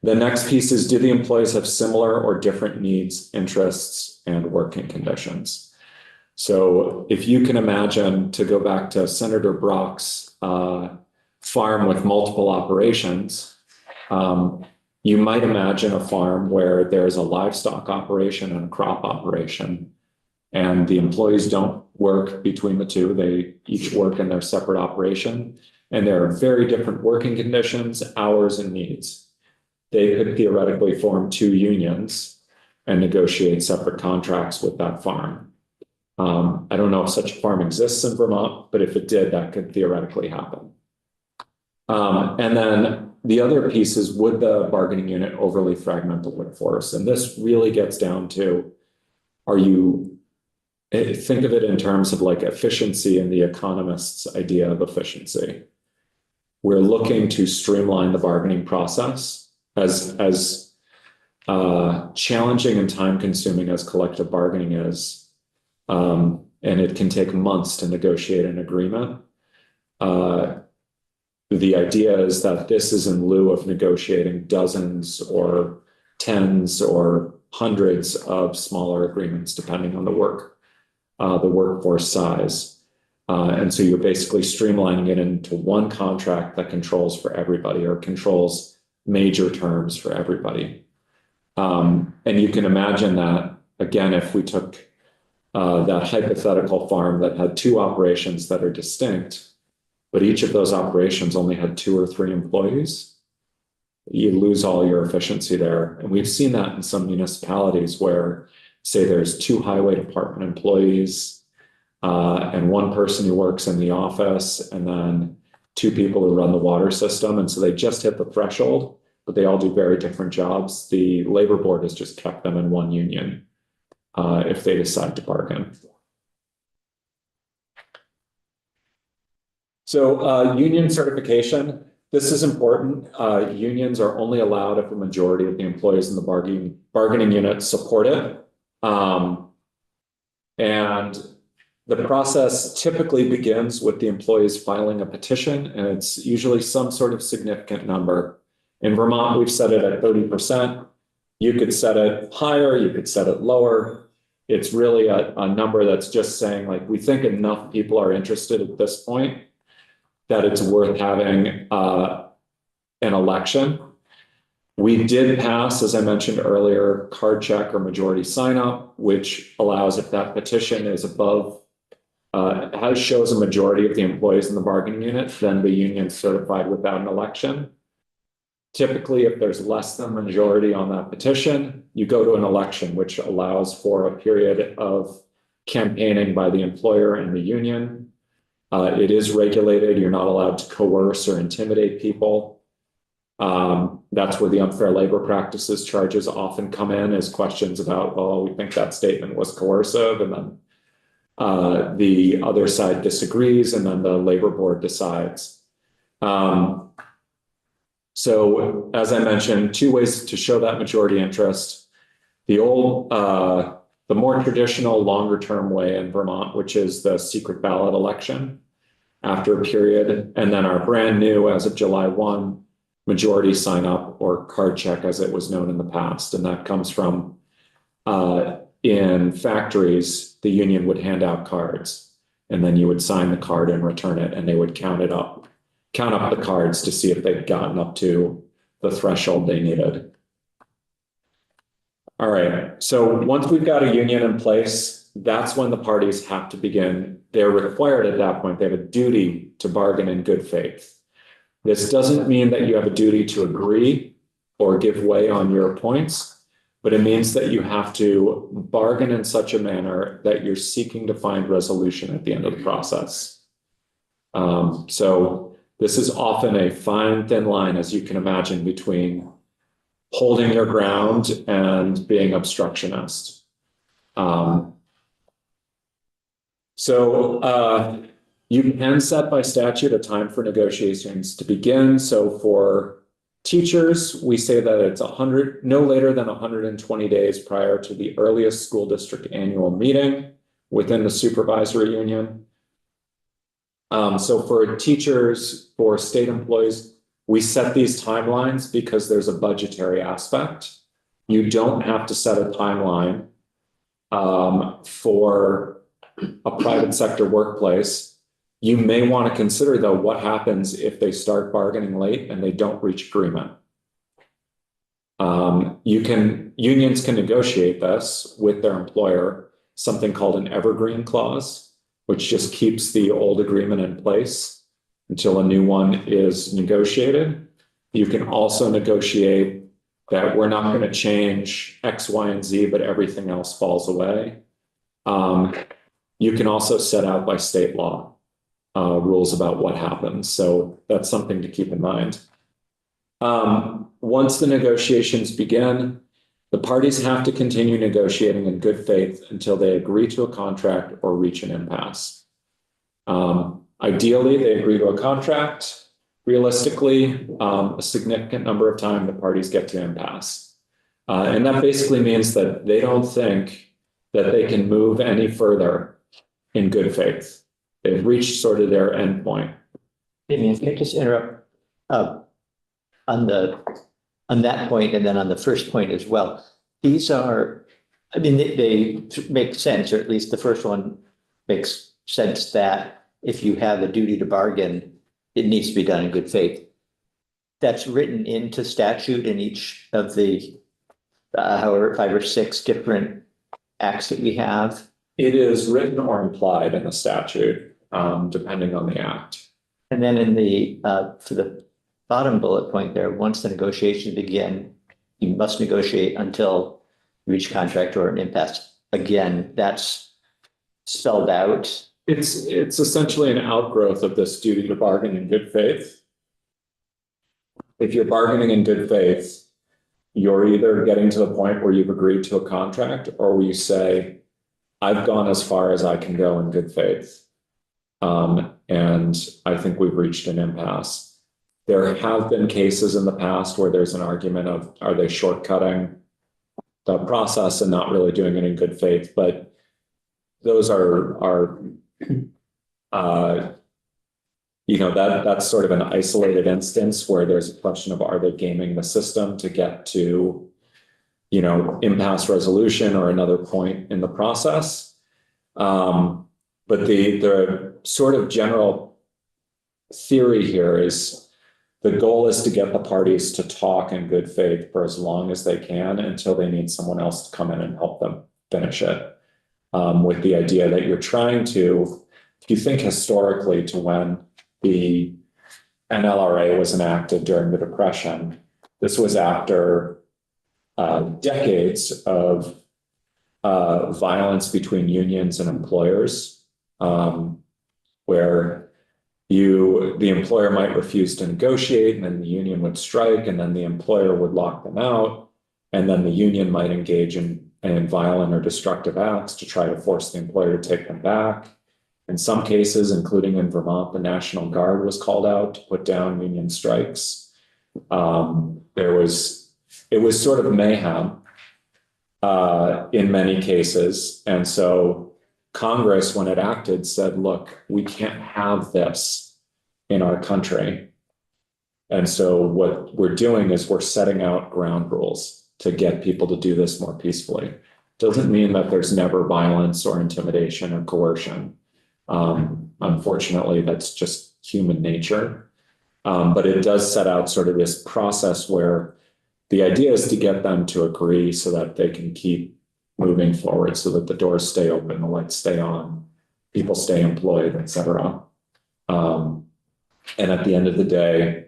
The next piece is, do the employees have similar or different needs, interests, and working conditions? So if you can imagine, to go back to Senator Brock's farm with multiple operations, you might imagine a farm where there's a livestock operation and a crop operation, and the employees don't work between the two. They each work in their separate operation, and there are very different working conditions, hours, and needs. They could theoretically form two unions and negotiate separate contracts with that farm. I don't know if such a farm exists in Vermont, but if it did, that could theoretically happen. And then the other piece is, would the bargaining unit overly fragment the workforce? And this really gets down to, think of it in terms of like efficiency and the economist's idea of efficiency. We're looking to streamline the bargaining process. As challenging and time consuming as collective bargaining is, and it can take months to negotiate an agreement. The idea is that this is in lieu of negotiating dozens or tens or hundreds of smaller agreements, depending on the workforce size. And so you're basically streamlining it into one contract that controls for everybody, or controls major terms for everybody. And you can imagine that, again, if we took that hypothetical farm that had two operations that are distinct, but each of those operations only had 2 or 3 employees, you lose all your efficiency there. And we've seen that in some municipalities where, say, there's 2 highway department employees and 1 person who works in the office, and then 2 people who run the water system. And so they just hit the threshold, but they all do very different jobs. The labor board has just kept them in one union if they decide to bargain. So union certification, this is important. Unions are only allowed if a majority of the employees in the bargaining unit support it. And the process typically begins with the employees filing a petition, and it's usually some sort of significant number. In Vermont, we've set it at 30%. You could set it higher, you could set it lower. It's really a number that's just saying, like, we think enough people are interested at this point that it's worth having an election. We did pass, as I mentioned earlier, card check or majority sign up, which allows, if that petition is above, shows a majority of the employees in the bargaining unit, then the union's certified without an election. Typically, if there's less than majority on that petition, you go to an election, which allows for a period of campaigning by the employer and the union. It is regulated. You're not allowed to coerce or intimidate people. That's where the unfair labor practices charges often come in, as questions about, oh, we think that statement was coercive, and then the other side disagrees, and then the labor board decides. So as I mentioned, two ways to show that majority interest. The more traditional longer term way in Vermont, which is the secret ballot election after a period, and then our brand new, as of July 1, majority sign up, or card check as it was known in the past. And that comes from in factories, the union would hand out cards, and then you would sign the card and return it, and they would count up the cards to see if they'd gotten up to the threshold they needed. All right, so once we've got a union in place, that's when the parties have to begin. They're required at that point, they have a duty to bargain in good faith. This doesn't mean that you have a duty to agree or give way on your points, but it means that you have to bargain in such a manner that you're seeking to find resolution at the end of the process. So this is often a fine, thin line, as you can imagine, between holding your ground and being obstructionist. You can set by statute a time for negotiations to begin. So for teachers, we say that it's no later than 120 days prior to the earliest school district annual meeting within the supervisory union. So for teachers, for state employees, we set these timelines because there's a budgetary aspect. You don't have to set a timeline for a private sector workplace. You may want to consider, though, what happens if they start bargaining late and they don't reach agreement. Unions can negotiate this with their employer, something called an evergreen clause, which just keeps the old agreement in place until a new one is negotiated. You can also negotiate that we're not going to change X, Y, and Z, but everything else falls away. You can also set out by state law rules about what happens. So that's something to keep in mind. Once the negotiations begin, the parties have to continue negotiating in good faith until they agree to a contract or reach an impasse. Ideally, they agree to a contract. Realistically, a significant number of times the parties get to impasse. And that basically means that they don't think that they can move any further in good faith. They've reached sort of their end point. Damien, can I just interrupt on that point, and then on the first point as well? These are, I mean, they make sense, or at least the first one makes sense, that if you have a duty to bargain, it needs to be done in good faith. That's written into statute in each of the however 5 or 6 different acts that we have. It is written or implied in the statute, depending on the act. And then in the for the bottom bullet point there, once the negotiations begin, you must negotiate until you reach contract or an impasse. Again, that's spelled out. It's essentially an outgrowth of this duty to bargain in good faith. If you're bargaining in good faith, you're either getting to the point where you've agreed to a contract, or where you say, I've gone as far as I can go in good faith. And I think we've reached an impasse. There have been cases in the past where there's an argument of, are they shortcutting the process and not really doing it in good faith? But those are that's sort of an isolated instance where there's a question of, are they gaming the system to get to, impasse resolution or another point in the process. But the sort of general theory here is the goal is to get the parties to talk in good faith for as long as they can until they need someone else to come in and help them finish it. With the idea that you're trying to, if you think historically to when the NLRA was enacted during the Depression, this was after decades of violence between unions and employers, where the employer might refuse to negotiate, and then the union would strike, and then the employer would lock them out, and then the union might engage in violent or destructive acts to try to force the employer to take them back. In some cases, including in Vermont, the National Guard was called out to put down union strikes. It was sort of mayhem in many cases. And so Congress, when it acted, said, look, we can't have this in our country. And so what we're doing is we're setting out ground rules to get people to do this more peacefully. Doesn't mean that there's never violence or intimidation or coercion. Unfortunately, that's just human nature. But it does set out sort of this process where the idea is to get them to agree so that they can keep moving forward, so that the doors stay open, the lights stay on, people stay employed, et cetera. And at the end of the day,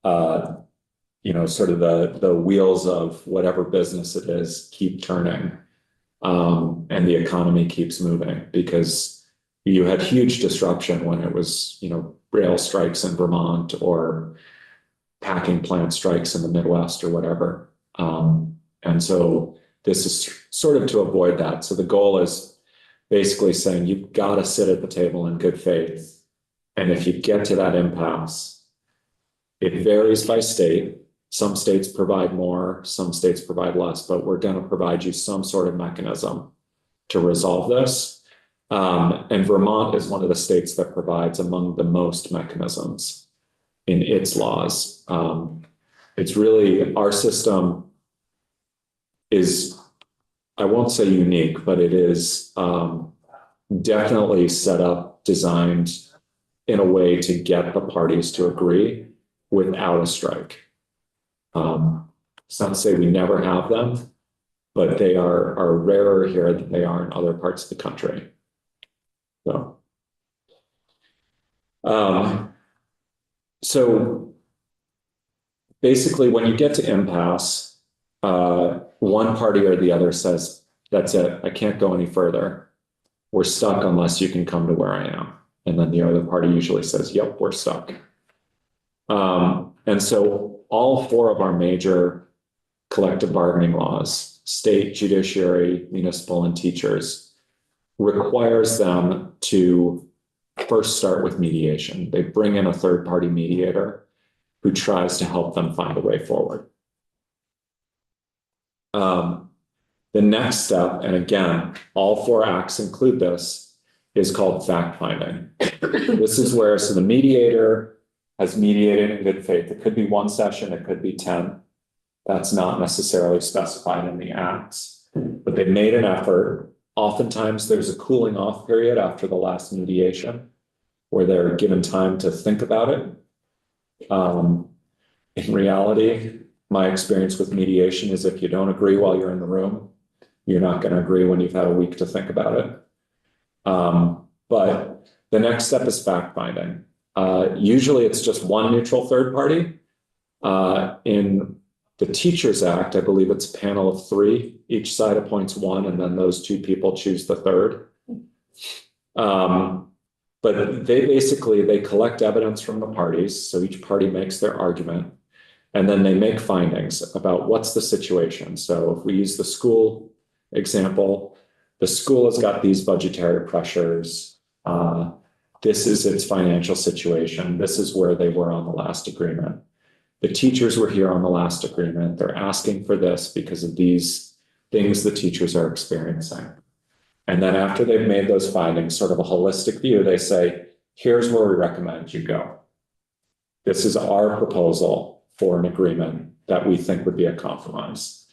sort of the wheels of whatever business it is keep turning, and the economy keeps moving, because you had huge disruption when it was, rail strikes in Vermont or packing plant strikes in the Midwest or whatever. And so this is sort of to avoid that. So the goal is basically saying you've got to sit at the table in good faith. And if you get to that impasse, it varies by state. Some states provide more, some states provide less, but we're going to provide you some sort of mechanism to resolve this. And Vermont is one of the states that provides among the most mechanisms in its laws. It's really, our system is, I won't say unique, but it is definitely set up, designed in a way to get the parties to agree without a strike. It's not to say we never have them, but they are rarer here than they are in other parts of the country. So basically, when you get to impasse, one party or the other says, that's it, I can't go any further. We're stuck unless you can come to where I am. And then the other party usually says, yep, we're stuck. And so all four of our major collective bargaining laws, state, judiciary, municipal, and teachers, requires them to first start with mediation. They bring in a third-party mediator who tries to help them find a way forward. The next step, and again, all four acts include this, is called fact-finding. This is where, so the mediator has mediated in good faith. It could be one session, it could be 10. That's not necessarily specified in the acts, but they've made an effort. Oftentimes there's a cooling off period after the last mediation where they're given time to think about it. In reality, my experience with mediation is if you don't agree while you're in the room, you're not going to agree when you've had a week to think about it. But the next step is fact-finding. Usually it's just one neutral third party. In the Teachers Act, I believe it's a panel of 3. Each side appoints one, and then those 2 people choose the third. But they collect evidence from the parties. So each party makes their argument, and then they make findings about what's the situation. So if we use the school example, the school has got these budgetary pressures. This is its financial situation. This is where they were on the last agreement. The teachers were here on the last agreement. They're asking for this because of these things the teachers are experiencing. And then after they've made those findings, sort of a holistic view, they say, here's where we recommend you go. This is our proposal for an agreement that we think would be a compromise.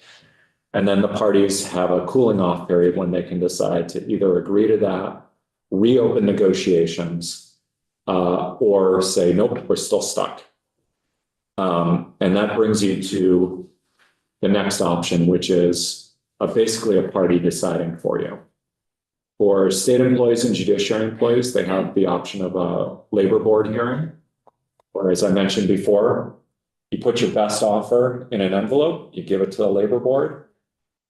And then the parties have a cooling off period when they can decide to either agree to that, reopen negotiations, or say, nope, we're still stuck. And that brings you to the next option, which is basically a party deciding for you. For state employees and judiciary employees, they have the option of a labor board hearing. Where, as I mentioned before, you put your best offer in an envelope, you give it to the labor board.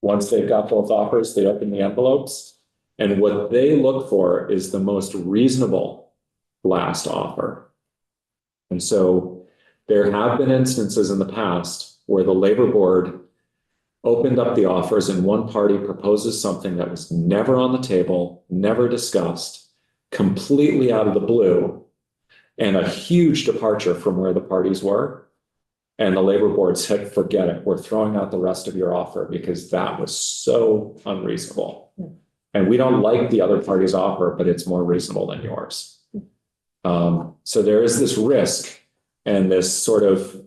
Once they've got both offers, they open the envelopes. And what they look for is the most reasonable last offer. And so there have been instances in the past where the labor board opened up the offers and one party proposes something that was never on the table, never discussed, completely out of the blue, and a huge departure from where the parties were. And the labor board said, forget it, we're throwing out the rest of your offer because that was so unreasonable. And we don't like the other party's offer, but it's more reasonable than yours. So there is this risk and this sort of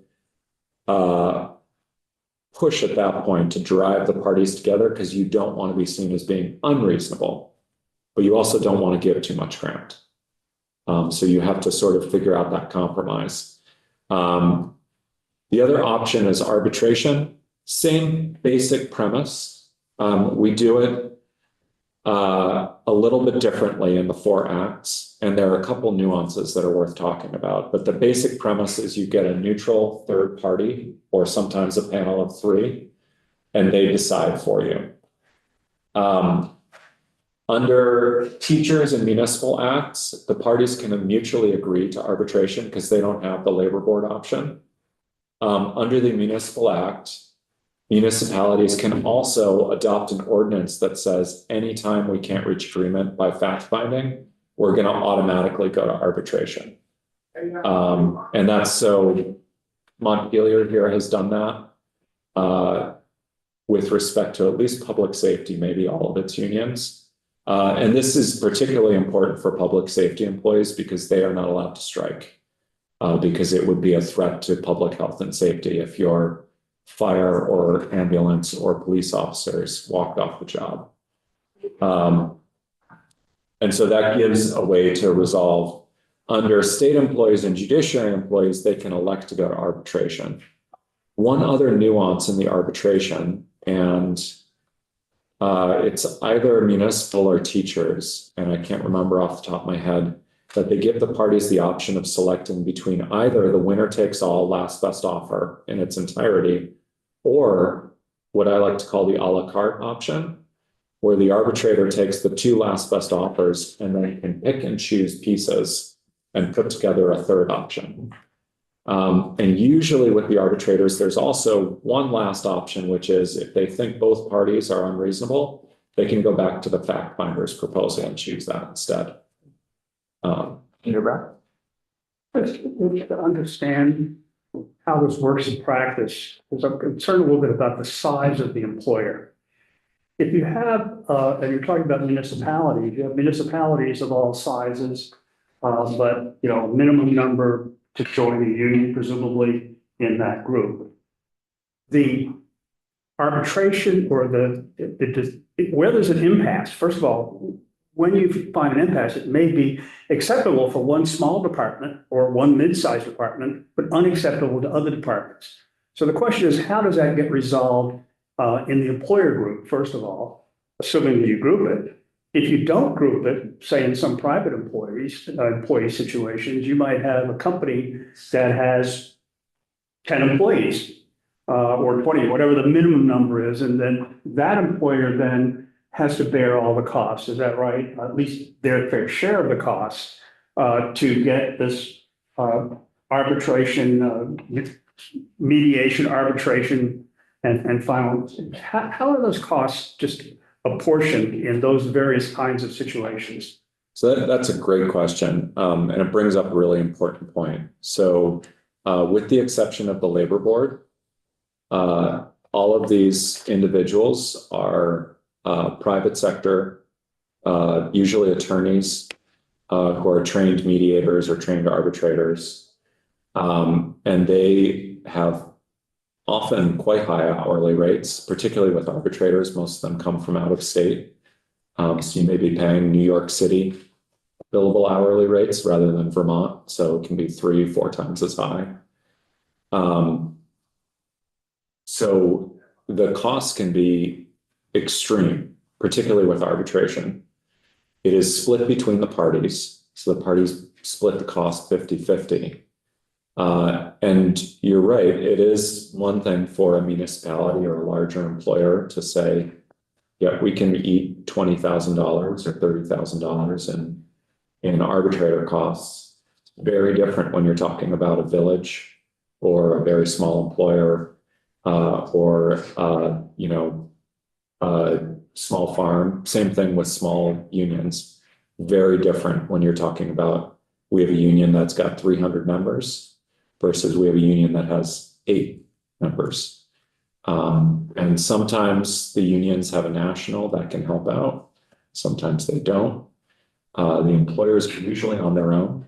push at that point to drive the parties together because you don't want to be seen as being unreasonable, but you also don't want to give too much ground. So you have to sort of figure out that compromise. The other option is arbitration. Same basic premise. We do it a little bit differently in the 4 acts, and there are a couple nuances that are worth talking about. But the basic premise is you get a neutral third party, or sometimes a panel of 3, and they decide for you. Under teachers and municipal acts, the parties can mutually agree to arbitration because they don't have the labor board option. Under the municipal act, municipalities can also adopt an ordinance that says anytime we can't reach agreement by fact finding, we're going to automatically go to arbitration. And that's so Montpelier here has done that with respect to at least public safety, maybe all of its unions. And this is particularly important for public safety employees because they are not allowed to strike. Because it would be a threat to public health and safety if your fire or ambulance or police officers walked off the job. And so that gives a way to resolve. Under state employees and judiciary employees, they can elect to go to arbitration. One other nuance in the arbitration, and it's either municipal or teachers, and I can't remember off the top of my head, that they give the parties the option of selecting between either the winner takes all last best offer in its entirety, or what I like to call the a la carte option, where the arbitrator takes the 2 last best offers and then can pick and choose pieces and put together a third option. And usually with the arbitrators, there's also one last option, which is if they think both parties are unreasonable, they can go back to the fact finder's proposal and choose that instead. Brad? To understand how this works in practice, because I'm concerned a little bit about the size of the employer. If you have, and you're talking about municipalities, you have municipalities of all sizes, but minimum number to join the union, presumably in that group. The arbitration or where there's an impasse, first of all, when you find an impasse, it may be acceptable for one small department or one mid-sized department, but unacceptable to other departments. So the question is, how does that get resolved in the employer group, first of all, assuming that you group it? If you don't group it, say in some private employee situations, you might have a company that has 10 employees or 20, whatever the minimum number is, and then that employer then has to bear all the costs. Is that right? At least their fair share of the costs to get this arbitration, mediation, arbitration, and final. How are those costs just apportioned in those various kinds of situations? So that's a great question. And it brings up a really important point. So with the exception of the labor board, all of these individuals are private sector, usually attorneys who are trained mediators or trained arbitrators. And they have often quite high hourly rates, particularly with arbitrators. Most of them come from out of state. So you may be paying New York City billable hourly rates rather than Vermont. So it can be 3-4 times as high. So the costs can be extreme, particularly with arbitration. It is split between the parties. So the parties split the cost 50-50. And you're right, it is one thing for a municipality or a larger employer to say, yeah, we can eat $20,000 or $30,000 in arbitrator costs. Very different when you're talking about a village or a very small employer, or a small farm. Same thing with small unions. Very different when you're talking about, we have a union that's got 300 members versus we have a union that has 8 members. And sometimes the unions have a national that can help out. Sometimes they don't. The employers are usually on their own.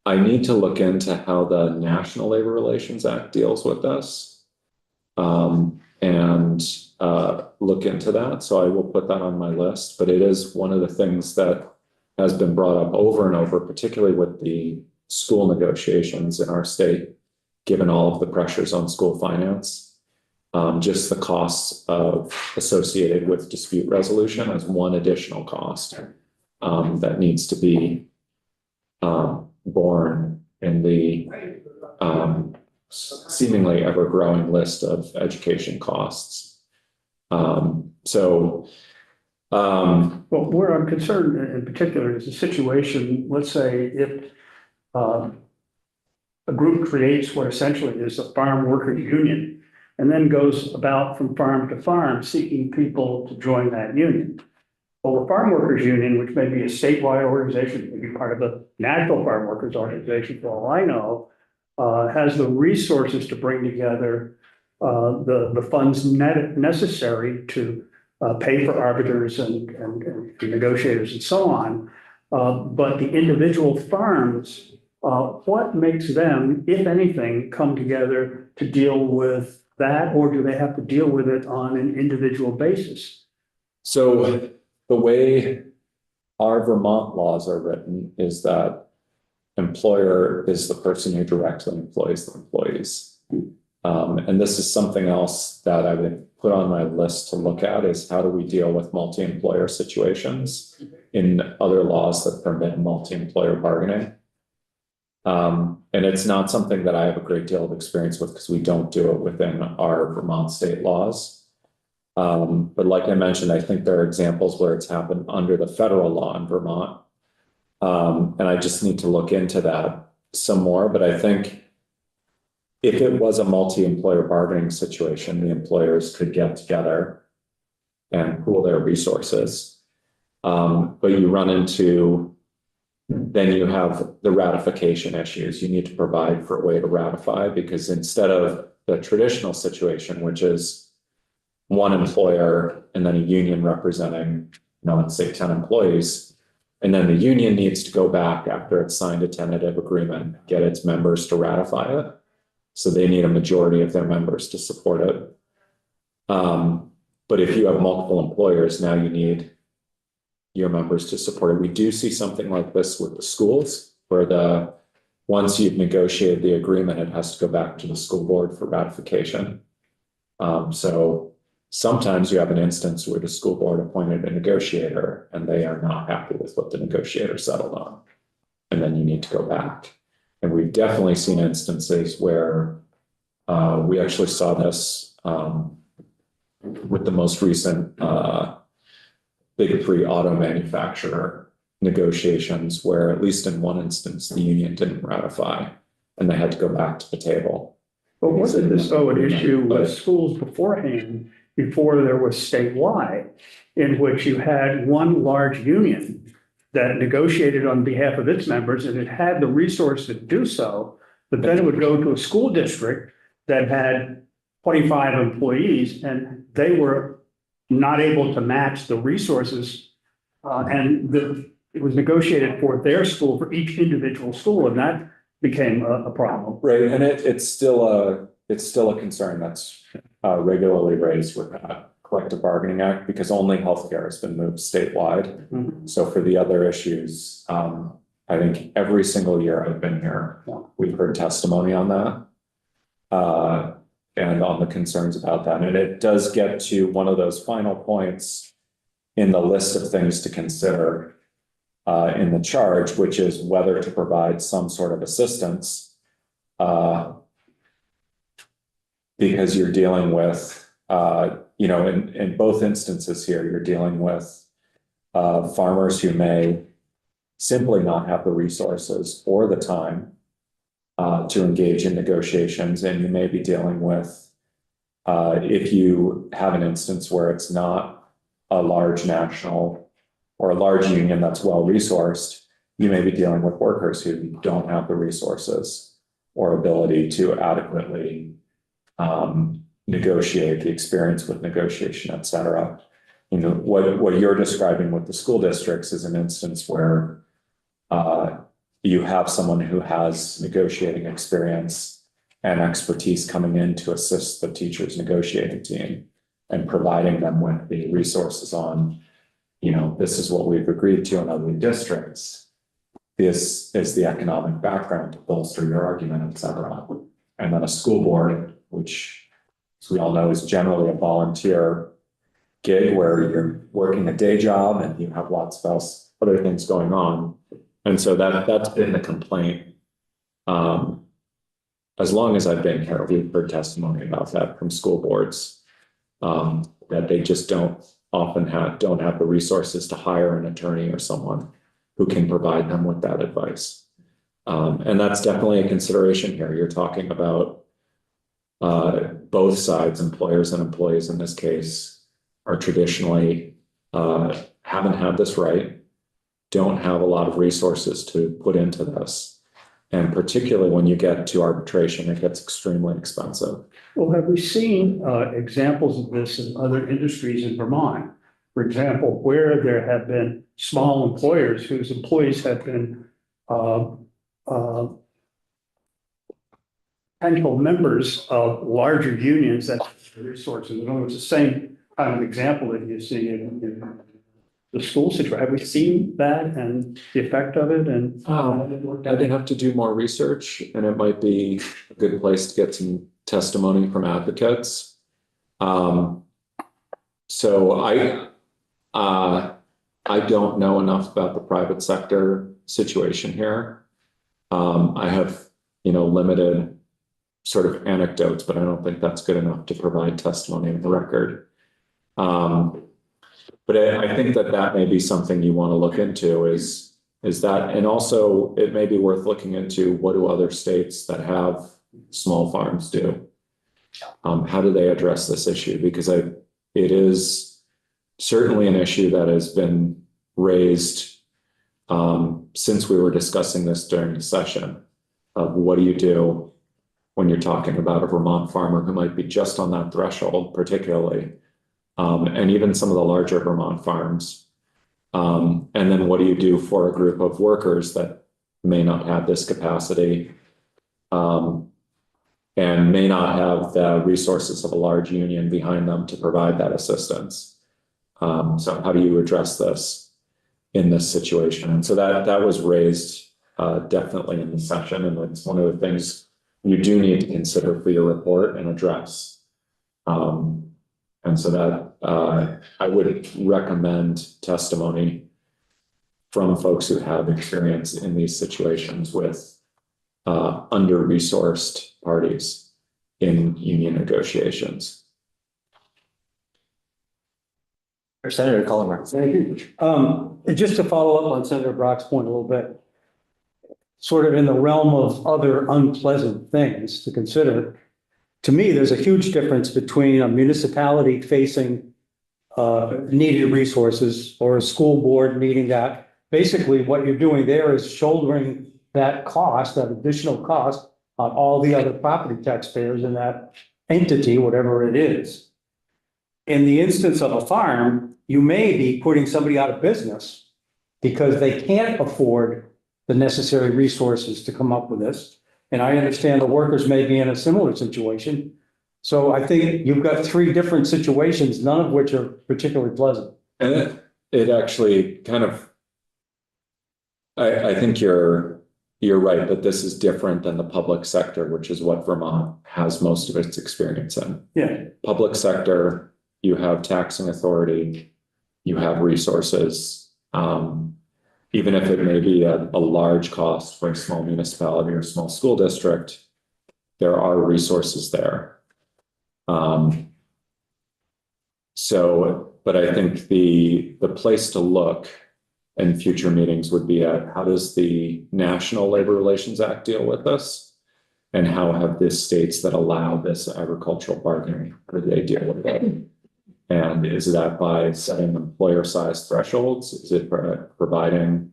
I need to look into how the National Labor Relations Act deals with this, and look into that. So I will put that on my list, but it is one of the things that has been brought up over and over, particularly with the school negotiations in our state, given all of the pressures on school finance. Just the costs associated with dispute resolution as one additional cost that needs to be borne in the seemingly ever-growing list of education costs. Well, where I'm concerned in particular is a situation, let's say if a group creates what essentially is a farm workers union and then goes about from farm to farm seeking people to join that union. Well, the farm workers union, which may be a statewide organization, may be part of the national farm workers organization, for all I know, has the resources to bring together the funds necessary to pay for arbiters and negotiators and so on. But the individual farms, what makes them, if anything, come together to deal with that, or do they have to deal with it on an individual basis? So the way our Vermont laws are written is that employer is the person who directly employs the employees. And this is something else that I would put on my list to look at, is how do we deal with multi-employer situations in other laws that permit multi-employer bargaining. And it's not something that I have a great deal of experience with because we don't do it within our Vermont state laws. But like I mentioned, I think there are examples where it's happened under the federal law in Vermont. And I just need to look into that some more. But I think if it was a multi-employer bargaining situation, the employers could get together and pool their resources. But you run into, then you have the ratification issues. You need to provide for a way to ratify, because instead of the traditional situation, which is one employer and then a union representing, let's say 10 employees, and then the union needs to go back after it's signed a tentative agreement, get its members to ratify it. So they need a majority of their members to support it. But if you have multiple employers, now you need your members to support it. We do see something like this with the schools, where once you've negotiated the agreement, it has to go back to the school board for ratification. So sometimes you have an instance where the school board appointed a negotiator and they are not happy with what the negotiator settled on. And then you need to go back. And we've definitely seen instances where we actually saw this with the most recent big 3 auto manufacturer negotiations, where at least in one instance, the union didn't ratify and they had to go back to the table. But wasn't this though an issue with schools beforehand, before there was statewide, in which you had one large union that negotiated on behalf of its members, and it had the resource to do so, but then it would go to a school district that had 25 employees, and they were not able to match the resources. And it was negotiated for their school, for each individual school, and that became a problem. Right, and it's still a concern that's regularly raised with that collective bargaining act, because only healthcare has been moved statewide. Mhm. So for the other issues, I think every single year I've been here, Yeah. we've heard testimony on that. And on the concerns about that, and it does get to one of those final points in the list of things to consider in the charge, which is whether to provide some sort of assistance. Because you're dealing with, in both instances here, you're dealing with farmers who may simply not have the resources or the time to engage in negotiations, and you may be dealing with, if you have an instance where it's not a large national or a large union that's well-resourced, you may be dealing with workers who don't have the resources or ability to adequately negotiate, the experience with negotiation, et cetera. What you're describing with the school districts is an instance where you have someone who has negotiating experience and expertise coming in to assist the teacher's negotiating team and providing them with the resources on, this is what we've agreed to in other districts. This is the economic background to bolster your argument, et cetera. And then a school board, which, as we all know, is generally a volunteer gig where you're working a day job and you have lots of other things going on. And so that's been the complaint. As long as I've been here, we've heard testimony about that from school boards, that they just don't have the resources to hire an attorney or someone who can provide them with that advice. And that's definitely a consideration here. You're talking about both sides, employers and employees in this case, are traditionally haven't had this right, don't have a lot of resources to put into this. And particularly when you get to arbitration, it gets extremely expensive. Well, have we seen examples of this in other industries in Vermont? For example, where there have been small employers whose employees have been potential members of larger unions that have the resources. In other words, the same kind of example that you see in the school situation. Have we seen that and the effect of it? And I'd have to do more research, and it might be a good place to get some testimony from advocates. So I don't know enough about the private sector situation here. I have, limited sort of anecdotes, but I don't think that's good enough to provide testimony in the record. But I think that may be something you want to look into is that, and also it may be worth looking into what do other states that have small farms do? How do they address this issue? Because it is certainly an issue that has been raised since we were discussing this during the session of what do you do when you're talking about a Vermont farmer who might be just on that threshold, particularly, and even some of the larger Vermont farms. And then what do you do for a group of workers that may not have this capacity and may not have the resources of a large union behind them to provide that assistance? So how do you address this in this situation? And so that was raised definitely in the session, and it's one of the things you do need to consider for your report and address. And so that I would recommend testimony from folks who have experience in these situations with under-resourced parties in union negotiations. Senator Cullimore. Thank you. Just to follow up on Senator Brock's point a little bit, sort of in the realm of other unpleasant things to consider, to me, there's a huge difference between a municipality facing needed resources or a school board needing that. Basically, what you're doing there is shouldering that cost, that additional cost on all the other property taxpayers in that entity, whatever it is. In the instance of a farm, you may be putting somebody out of business because they can't afford the necessary resources to come up with this. And I understand the workers may be in a similar situation. So I think you've got three different situations, none of which are particularly pleasant. And it actually kind of, I think you're right that this is different than the public sector, which is what Vermont has most of its experience in. Yeah. Public sector, you have taxing authority, you have resources. Even if it may be a large cost for a small municipality or a small school district, there are resources there. But I think the place to look in future meetings would be at how does the National Labor Relations Act deal with this? And how have the states that allow this agricultural bargaining, how do they deal with it? And is that by setting employer size thresholds? Is it providing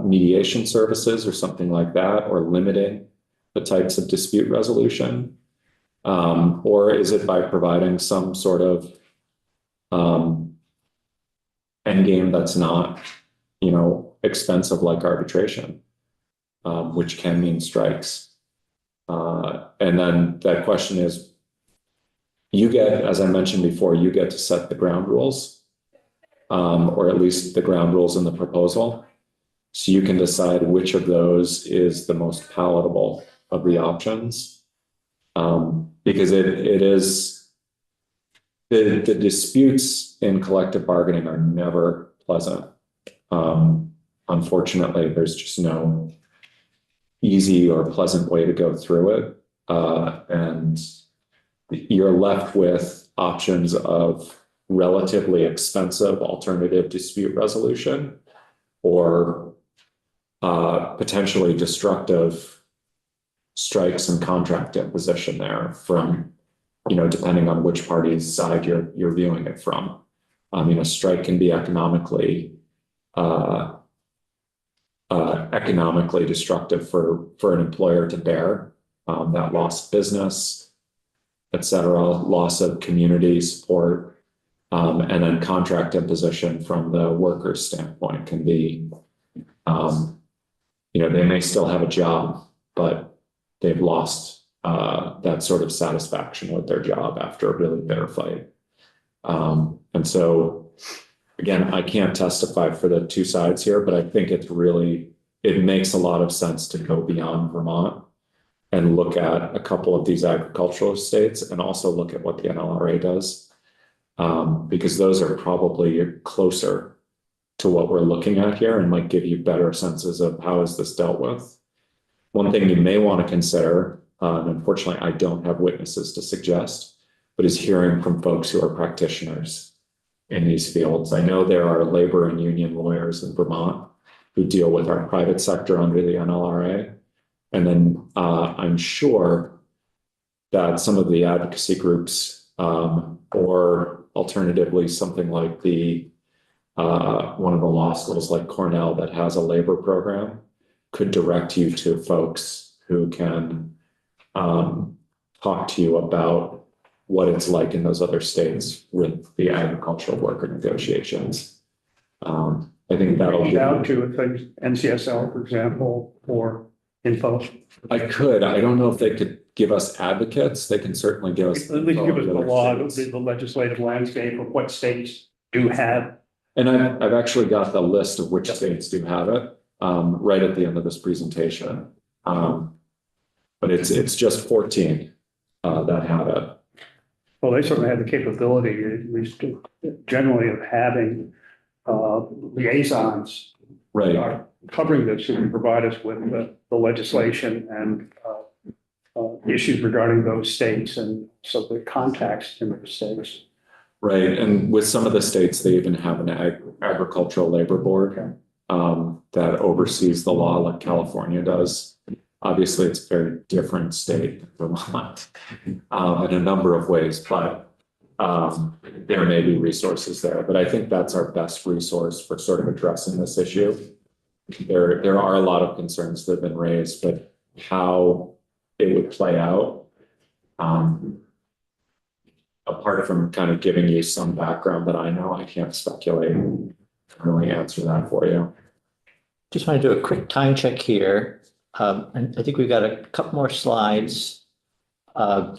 mediation services or something like that, or limiting the types of dispute resolution? Or is it by providing some sort of end game that's not, expensive like arbitration, which can mean strikes. And then that question is, you get, as I mentioned before, you get to set the ground rules, or at least the ground rules in the proposal. So you can decide which of those is the most palatable of the options. Because it is, the disputes in collective bargaining are never pleasant. Unfortunately, there's just no easy or pleasant way to go through it. And you're left with options of relatively expensive alternative dispute resolution or potentially destructive strikes and contract imposition there from, depending on which party's side you're viewing it from. A strike can be economically destructive for an employer to bear, that loss of business, et cetera, loss of community support, and then contract imposition from the worker's standpoint can be, they may still have a job, but they've lost that sort of satisfaction with their job after a really bitter fight. And so, again, I can't testify for the two sides here, but I think it makes a lot of sense to go beyond Vermont and look at a couple of these agricultural states and also look at what the NLRA does, because those are probably closer to what we're looking at here and might give you better senses of how is this dealt with. One thing you may want to consider, and unfortunately I don't have witnesses to suggest, but is hearing from folks who are practitioners in these fields. I know there are labor and union lawyers in Vermont who deal with our private sector under the NLRA. And then I'm sure that some of the advocacy groups, or alternatively, something like one of the law schools like Cornell that has a labor program, could direct you to folks who can talk to you about what it's like in those other states with the agricultural worker negotiations. I think that'll Reach out to things, NCSL, for example, or info. I don't know if they could give us advocates. They can certainly give us. At least give us the other law, states. the legislative landscape of what states do have. And I've actually got the list of which states do have it, right at the end of this presentation. But it's just 14 that have it. Well, they certainly have the capability, at least generally, of having liaisons Right. are covering this, who can provide us with the legislation and issues regarding those states, and so the contacts in those states. Right. And with some of the states, they even have an agricultural labor board that oversees the law like California does. Obviously, it's a very different state than Vermont in a number of ways, but there may be resources there. But I think that's our best resource for sort of addressing this issue. There are a lot of concerns that have been raised, but how it would play out, apart from kind of giving you some background that I know, I can't speculate really answer that for you. Just want to do a quick time check here. And I think we've got a couple more slides. We're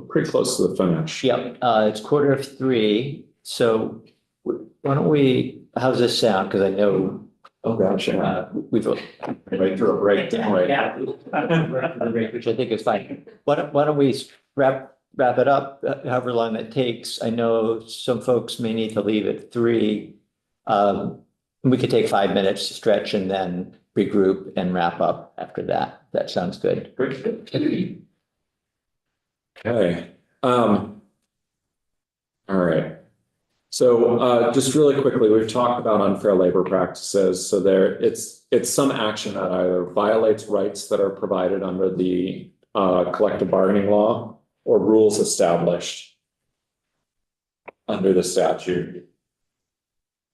pretty close to the finish. Yep, it's 2:45. So why don't we, how's this sound? Because I know Oh, gotcha. we've. Right through a break, right? Yeah. Which I think is fine. Why don't we wrap it up, however long that takes? I know some folks may need to leave at 3. We could take 5 minutes to stretch and then regroup and wrap up after that. That sounds good. Okay. All right. So just really quickly, we've talked about unfair labor practices. So it's some action that either violates rights that are provided under the collective bargaining law or rules established under the statute.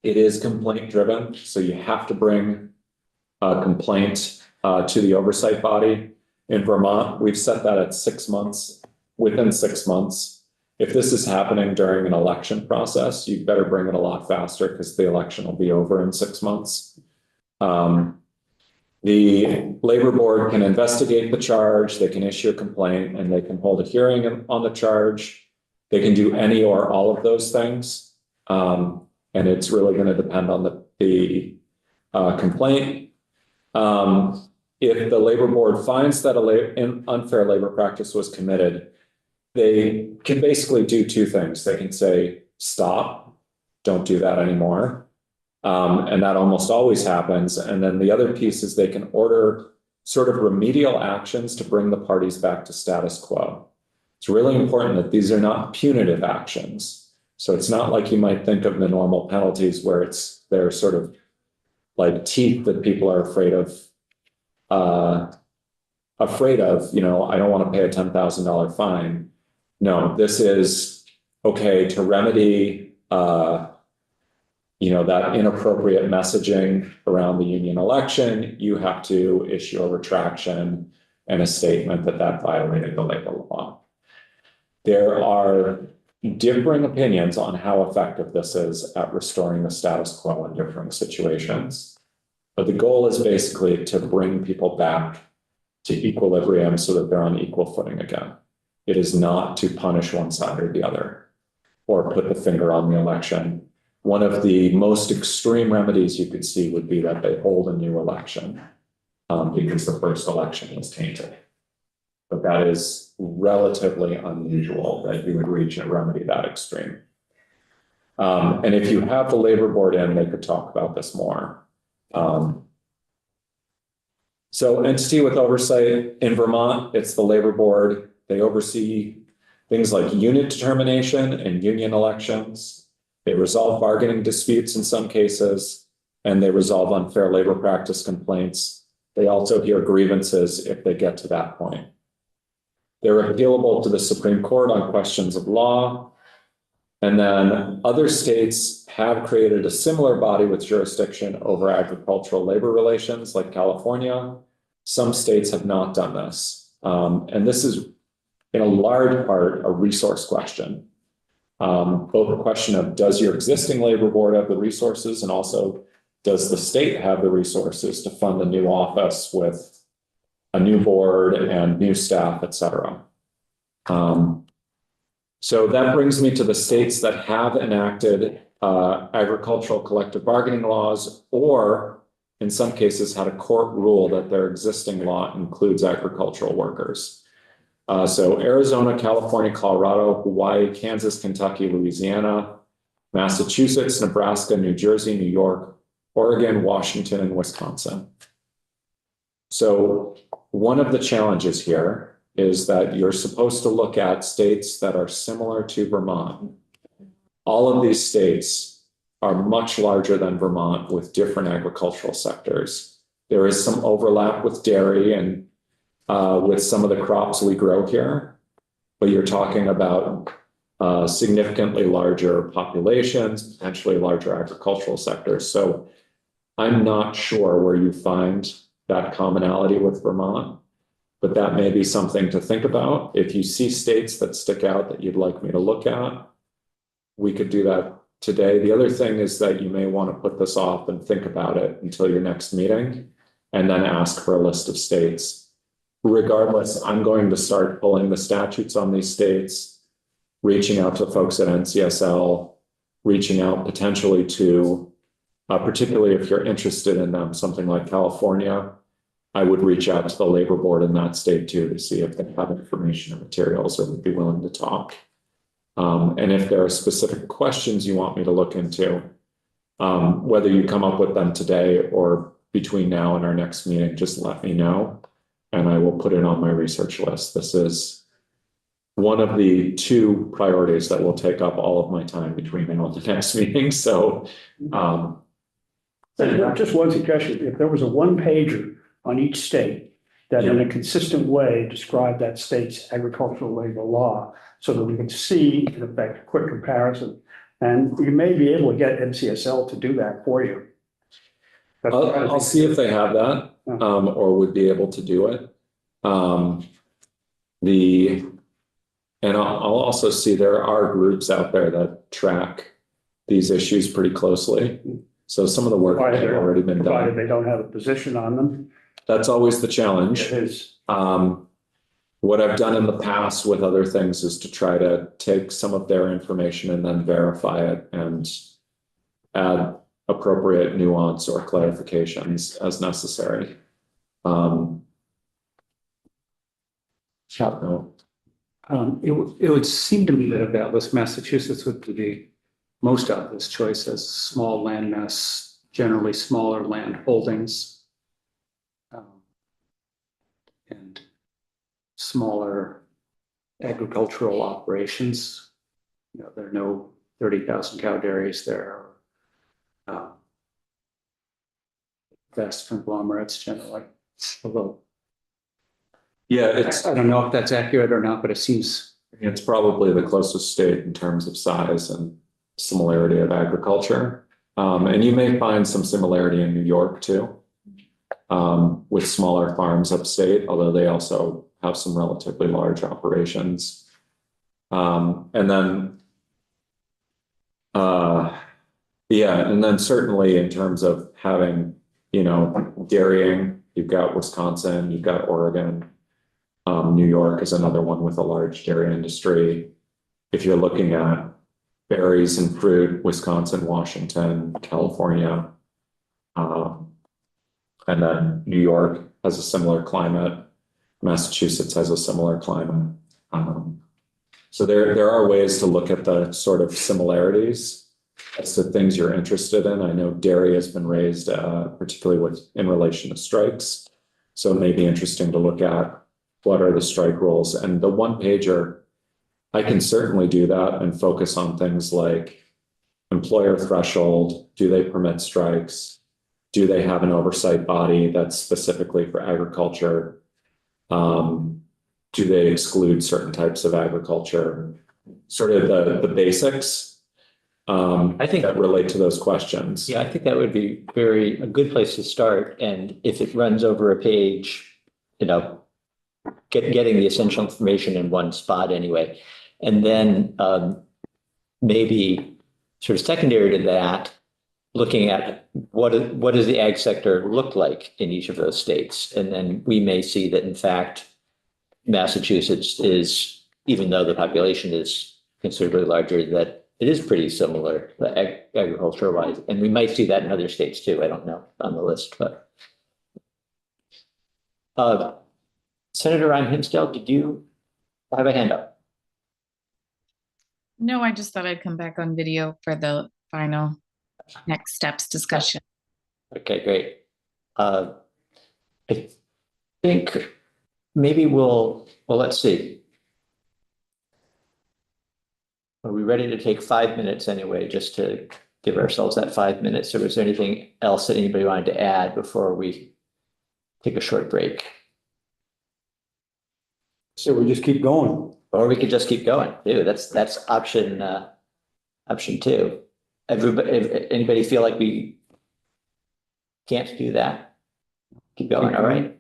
It is complaint driven, so you have to bring a complaint to the oversight body. In Vermont, we've set that at 6 months. Within 6 months. If this is happening during an election process, you better bring it a lot faster because the election will be over in 6 months. The labor board can investigate the charge, they can issue a complaint, and they can hold a hearing on the charge. They can do any or all of those things. And it's really going to depend on the complaint. If the labor board finds that an unfair labor practice was committed, they can basically do 2 things. They can say, stop, don't do that anymore. And that almost always happens. And then the other piece is they can order sort of remedial actions to bring the parties back to status quo. It's really important that these are not punitive actions. So it's not like you might think of the normal penalties where they're sort of like teeth that people are afraid of, I don't want to pay a $10,000 fine. No, this is okay to remedy, that inappropriate messaging around the union election. You have to issue a retraction and a statement that violated the labor law. There are differing opinions on how effective this is at restoring the status quo in different situations. But the goal is basically to bring people back to equilibrium so that they're on equal footing again. It is not to punish one side or the other or put the finger on the election. One of the most extreme remedies you could see would be that they hold a new election because the first election was tainted. But that is relatively unusual that you would reach a remedy that extreme. And if you have the labor board in, they could talk about this more. So entity with oversight in Vermont, it's the labor board. They oversee things like unit determination and union elections. They resolve bargaining disputes in some cases, and they resolve unfair labor practice complaints. They also hear grievances if they get to that point. They're appealable to the Supreme Court on questions of law. And then other states have created a similar body with jurisdiction over agricultural labor relations, like California. Some states have not done this. And this is, in a large part, a resource question. Both a question of, does your existing labor board have the resources, and also, does the state have the resources to fund a new office with a new board and new staff, et cetera. So that brings me to the states that have enacted agricultural collective bargaining laws, or in some cases had a court rule that their existing law includes agricultural workers. So Arizona, California, Colorado, Hawaii, Kansas, Kentucky, Louisiana, Massachusetts, Nebraska, New Jersey, New York, Oregon, Washington, and Wisconsin. So one of the challenges here is that you're supposed to look at states that are similar to Vermont. All of these states are much larger than Vermont with different agricultural sectors. There is some overlap with dairy and with some of the crops we grow here, but you're talking about significantly larger populations, potentially larger agricultural sectors. So I'm not sure where you find that commonality with Vermont, but that may be something to think about. If you see states that stick out that you'd like me to look at, we could do that today. The other thing is that you may want to put this off and think about it until your next meeting and then ask for a list of states. Regardless, I'm going to start pulling the statutes on these states, reaching out to folks at NCSL, reaching out potentially to, particularly if you're interested in them, something like California, I would reach out to the labor board in that state too to see if they have information or materials or would be willing to talk. And if there are specific questions you want me to look into, whether you come up with them today or between now and our next meeting, just let me know and I will put it on my research list. This is one of the 2 priorities that will take up all of my time between now and the next meeting. So, Just one suggestion, if there was a one-pager on each state that in a consistent way described that state's agricultural labor law, so that we can see, in effect, a quick comparison. And you may be able to get NCSL to do that for you. I'll see if they have that, or would be able to do it. And I'll also see there are groups out there that track these issues pretty closely. So some of the work has already been Provided done. they don't have a position on them. That's always the challenge. It is. What I've done in the past with other things is to try to take some of their information and then verify it and add appropriate nuance or clarifications as necessary. It would seem to me that about this, Massachusetts would be the most obvious choice as small land mass, generally smaller land holdings. And smaller agricultural operations. You know, there are no 30,000 cow dairies there. Vast conglomerates generally, although Yeah, I don't know if that's accurate or not, but it seems. it's probably the closest state in terms of size and similarity of agriculture. And you may find some similarity in New York too, with smaller farms upstate, although they also have some relatively large operations. And then certainly in terms of having, dairying, you've got Wisconsin, you've got Oregon. New York is another one with a large dairy industry. If you're looking at berries and fruit, Wisconsin, Washington, California, and then New York has a similar climate. Massachusetts has a similar climate. So there are ways to look at the sort of similarities as to things you're interested in. I know dairy has been raised, particularly in relation to strikes. So it may be interesting to look at what are the strike rules. And the one pager, I can certainly do that and focus on things like employer threshold. Do they permit strikes? Do they have an oversight body that's specifically for agriculture? Do they exclude certain types of agriculture? Sort of the basics. I think that relate to those questions. Yeah, I think that would be a good place to start. And if it runs over a page, getting the essential information in one spot anyway. And then maybe sort of secondary to that, looking at what does the ag sector look like in each of those states? And then we may see that in fact, Massachusetts is, even though the population is considerably larger, that it is pretty similar agriculture wise. And we might see that in other states too. I don't know on the list, but. Senator Ryan Hinsdale, did you have a hand up? No, I just thought I'd come back on video for the final next steps discussion. Okay, great. I think maybe let's see. Are we ready to take 5 minutes anyway, just to give ourselves that 5 minutes? Or was there anything else that anybody wanted to add before we take a short break? So we just keep going. Or we could just keep going. Dude, that's option 2. Anybody feel like we can't do that? Keep going. All right.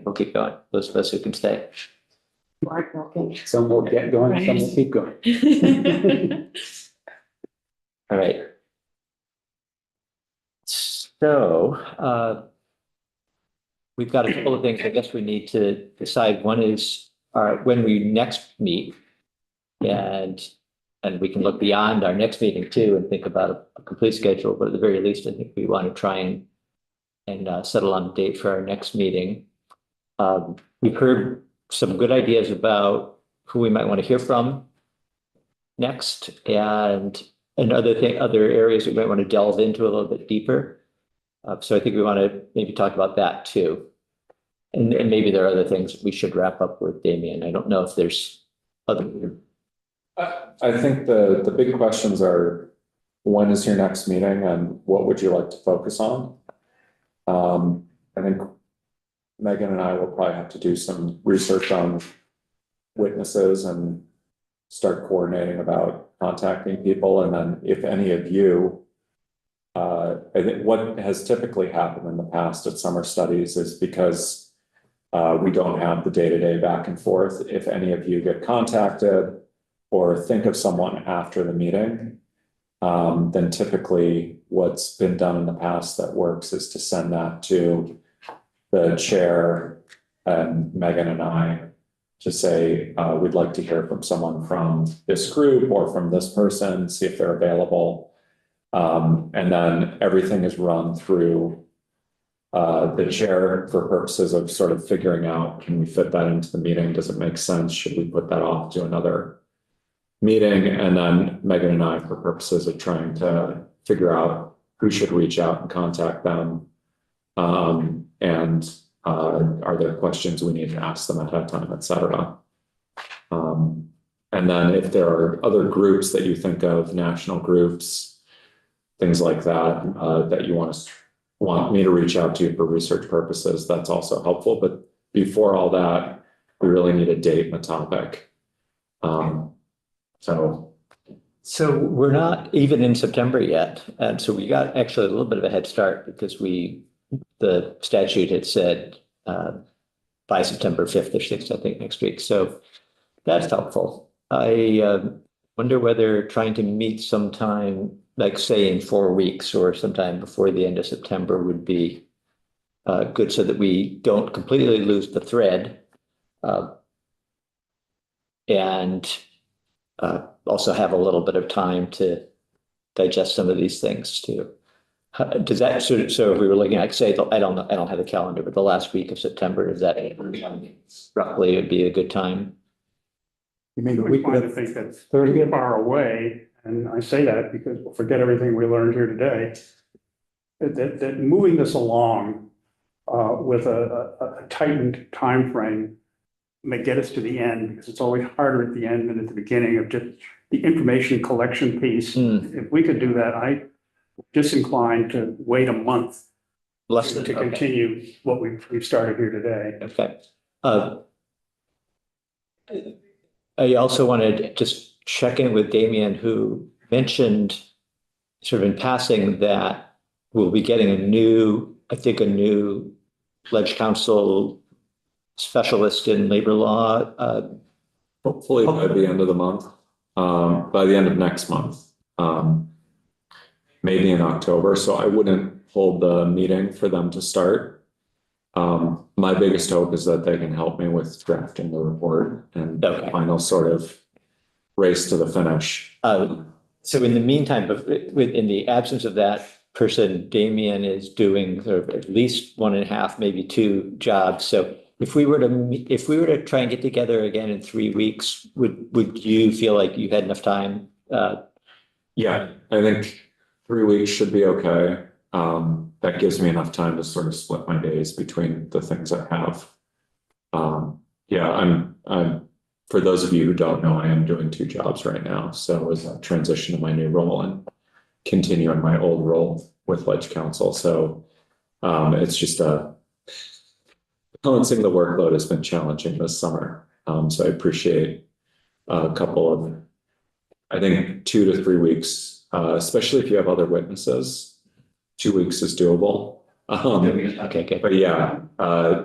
We'll keep going. Those of us who can stay. Some will get going, some will keep going. All right. So, we've got a couple of things I guess we need to decide. One is, when we next meet. And we can look beyond our next meeting too and think about a complete schedule, but at the very least, I think we want to try and settle on a date for our next meeting. We've heard some good ideas about who we might want to hear from next and other areas we might want to delve into a little bit deeper. So I think we want to maybe talk about that too. And maybe there are other things we should wrap up with Damien. I don't know if there's other. I think the big questions are, when is your next meeting and what would you like to focus on? I think Megan and I will probably have to do some research on witnesses and start coordinating about contacting people. And then if any of you, I think what has typically happened in the past at summer studies is because we don't have the day-to-day back and forth. If any of you get contacted or think of someone after the meeting, then typically what's been done in the past that works is to send that to the chair and Megan and I to say, we'd like to hear from someone from this group or from this person, see if they're available. And then everything is run through the chair for purposes of sort of figuring out, can we fit that into the meeting? Does it make sense? Should we put that off to another meeting? And then Megan and I, for purposes of trying to figure out who should reach out and contact them. And are there questions we need to ask them at that time, et cetera. And then if there are other groups that you think of, national groups, things like that, that you want me to reach out to for research purposes, that's also helpful. But before all that, we really need a date and a topic. So we're not even in September yet. And so we got actually a little bit of a head start because the statute had said by September 5th or 6th, I think, next week. So that's helpful. I wonder whether trying to meet sometime, like say in 4 weeks or sometime before the end of September would be good so that we don't completely lose the thread. And also have a little bit of time to digest some of these things too. Does that, so if we were looking at, say, I don't have the calendar, but the last week of September, is that roughly would be a good time? You mean the We week kind of of think that's 30th? far away, and I say that because we'll forget everything we learned here today. That moving this along with a tightened timeframe may get us to the end, because it's always harder at the end than at the beginning of just the information collection piece. If we could do that, I'm disinclined to wait a month Less than, to okay. continue what we've started here today. Okay. I also wanted to just check in with Damien, who mentioned sort of in passing that we'll be getting a new Ledge Council specialist in labor law. Hopefully by the end of the month, by the end of next month, maybe in October. So I wouldn't hold the meeting for them to start. My biggest hope is that they can help me with drafting the report and the final sort of race to the finish. So in the meantime, in the absence of that person, Damien is doing sort of at least 1.5, maybe 2 jobs. So if we were to try and get together again in 3 weeks, would you feel like you had enough time? Yeah, I think 3 weeks should be okay. That gives me enough time to sort of split my days between the things I have. Yeah, I'm for those of you who don't know, I am doing 2 jobs right now. So as I transition to my new role and continue in my old role with Ledge Council. So it's just balancing the workload has been challenging this summer. So I appreciate a couple of, I think 2 to 3 weeks, especially if you have other witnesses. 2 weeks is doable. Okay, good. But yeah,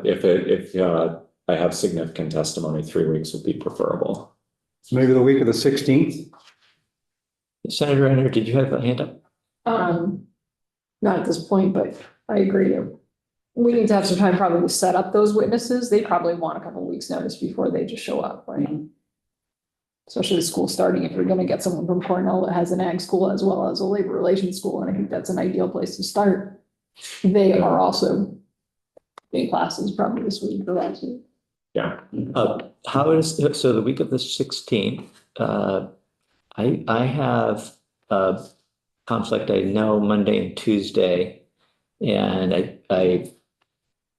if I have significant testimony, 3 weeks would be preferable. Maybe the week of the 16th? Senator Renner, did you have a hand up? Not at this point, but I agree. We need to have some time probably to set up those witnesses. They probably want a couple of weeks notice before they just show up, right? Especially the school starting, if you're gonna get someone from Cornell that has an ag school as well as a labor relations school, and I think that's an ideal place to start. They are also in classes probably this week or last week. Yeah. How is, so the week of the 16th, I have a conflict, I know Monday and Tuesday. And I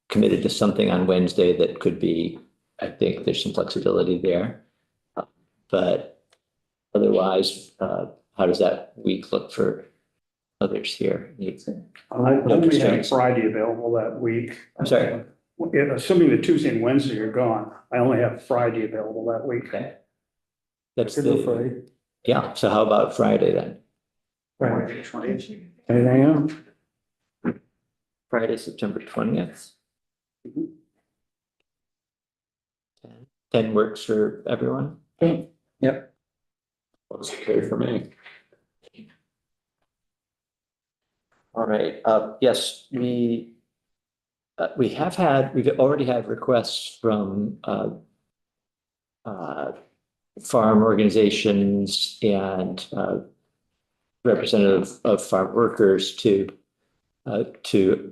committed to something on Wednesday that could be, I think there's some flexibility there. But otherwise, how does that week look for others here? I only have Friday available that week. I'm sorry. Assuming that Tuesday and Wednesday are gone, I only have Friday available that week. Okay. That's Could do the, Friday. yeah, so how about Friday then? Right. Anything else? Friday, September 20th? 10 works for everyone? Yep. Looks okay for me. All right, yes, we've already had requests from farm organizations and representative of farm workers to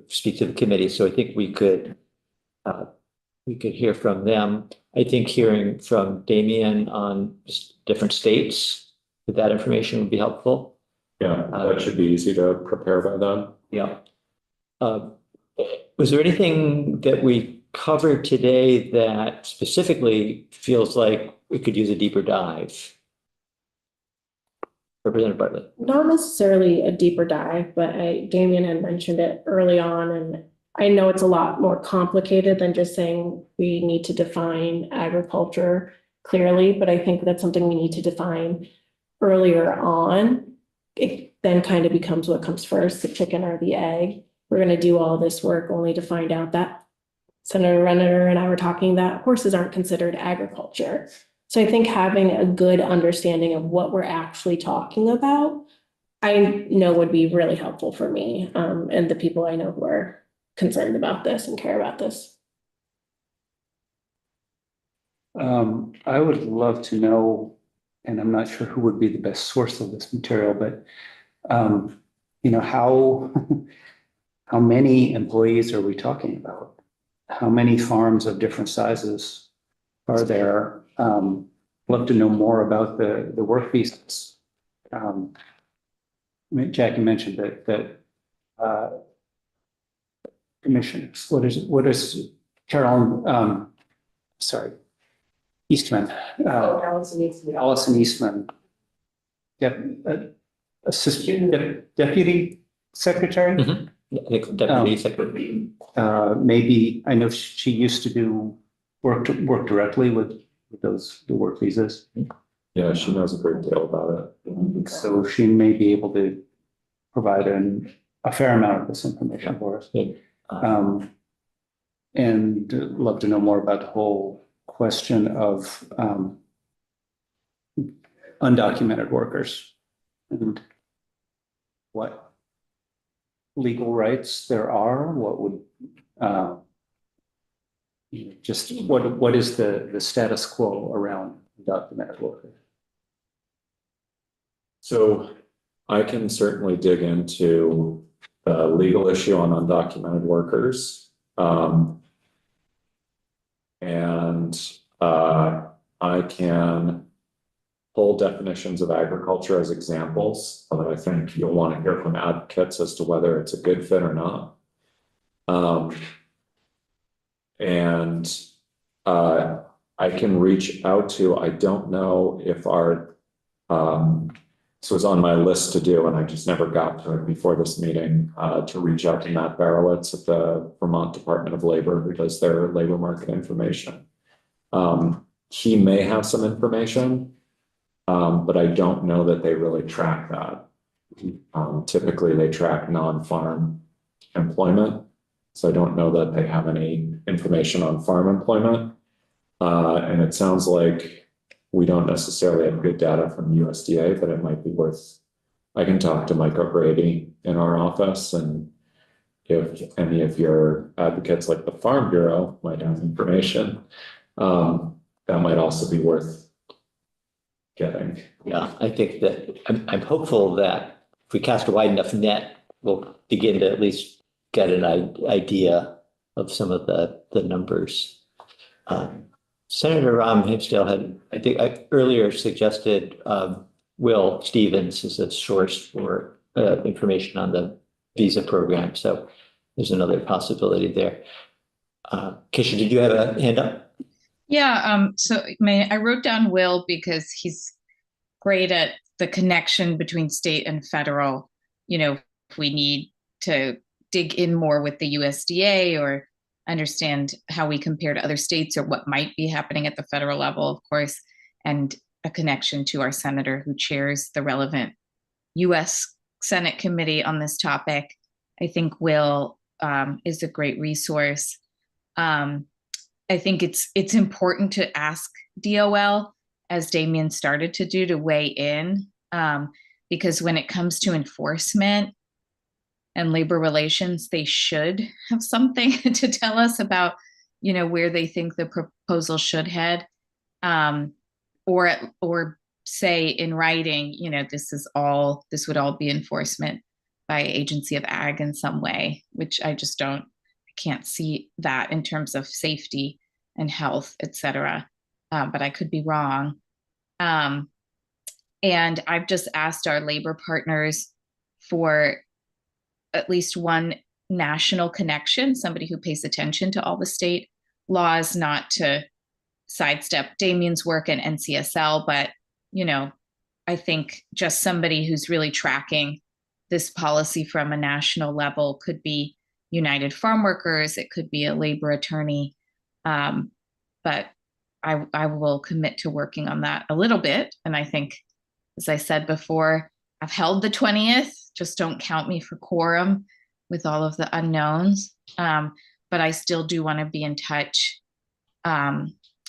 speak to the committee. So I think we could hear from them. I think hearing from Damien on different states, that information would be helpful. Yeah, that should be easy to prepare by then. Yeah. Was there anything that we covered today that specifically feels like we could use a deeper dive? Representative Bartlett. Not necessarily a deeper dive, but Damien had mentioned it early on, and I know it's a lot more complicated than just saying we need to define agriculture clearly, but I think that's something we need to define earlier on. It then kind of becomes what comes first, the chicken or the egg. We're going to do all this work only to find out that Senator Renner and I were talking that horses aren't considered agriculture. So I think having a good understanding of what we're actually talking about, I know would be really helpful for me and the people I know who are concerned about this and care about this. I would love to know, and I'm not sure who would be the best source of this material, but how many employees are we talking about? How many farms of different sizes are there? Love to know more about the work visas. Jackie mentioned that commissioners. What is Carolyn? Sorry, Eastman. Allison Eastman. Assistant deputy secretary. Mm-hmm. I think Deputy Secretary. Maybe, I know she used to work directly with the work visas. Yeah, she knows a great deal about it. So she may be able to provide a fair amount of this information for us. And love to know more about the whole question of undocumented workers and what legal rights there are, what would just what is the status quo around undocumented workers? So I can certainly dig into the legal issue on undocumented workers. I can pull definitions of agriculture as examples, although I think you'll want to hear from advocates as to whether it's a good fit or not. I can reach out to, I don't know if our, this was on my list to do, and I just never got to it before this meeting, to reach out to Matt Barowitz at the Vermont Department of Labor, who does their labor market information. He may have some information, but I don't know that they really track that. Typically they track non-farm employment. So I don't know that they have any information on farm employment. And it sounds like we don't necessarily have good data from USDA, but it might be worth I can talk to Mike O'Brady in our office, and if any of your advocates like the Farm Bureau might have information, that might also be worth getting. Yeah, I think that I'm hopeful that if we cast a wide enough net, we'll begin to at least get an idea of some of the numbers. Senator Ram Hinsdale had, I think, earlier suggested Will Stevens as a source for information on the visa program. So there's another possibility there. Kisha, did you have a hand up? Yeah, so I wrote down Will because he's great at the connection between state and federal. You know, if we need to dig in more with the USDA or understand how we compare to other states or what might be happening at the federal level, of course, and a connection to our senator who chairs the relevant US Senate committee on this topic. I think Will is a great resource. I think it's important to ask DOL, as Damien started to do, to weigh in, because when it comes to enforcement and labor relations, they should have something to tell us about, you know, where they think the proposal should head, or say in writing, you know, this would all be enforcement by agency of ag in some way, which I can't see that in terms of safety and health, et cetera. But I could be wrong. And I've just asked our labor partners for at least one national connection, somebody who pays attention to all the state laws, not to sidestep Damien's work and NCSL, but, you know, I think just somebody who's really tracking this policy from a national level. Could be United Farm Workers, it could be a labor attorney, but I will commit to working on that a little bit. And I think, as I said before, I've held the 20th, just don't count me for quorum with all of the unknowns. But I still do want to be in touch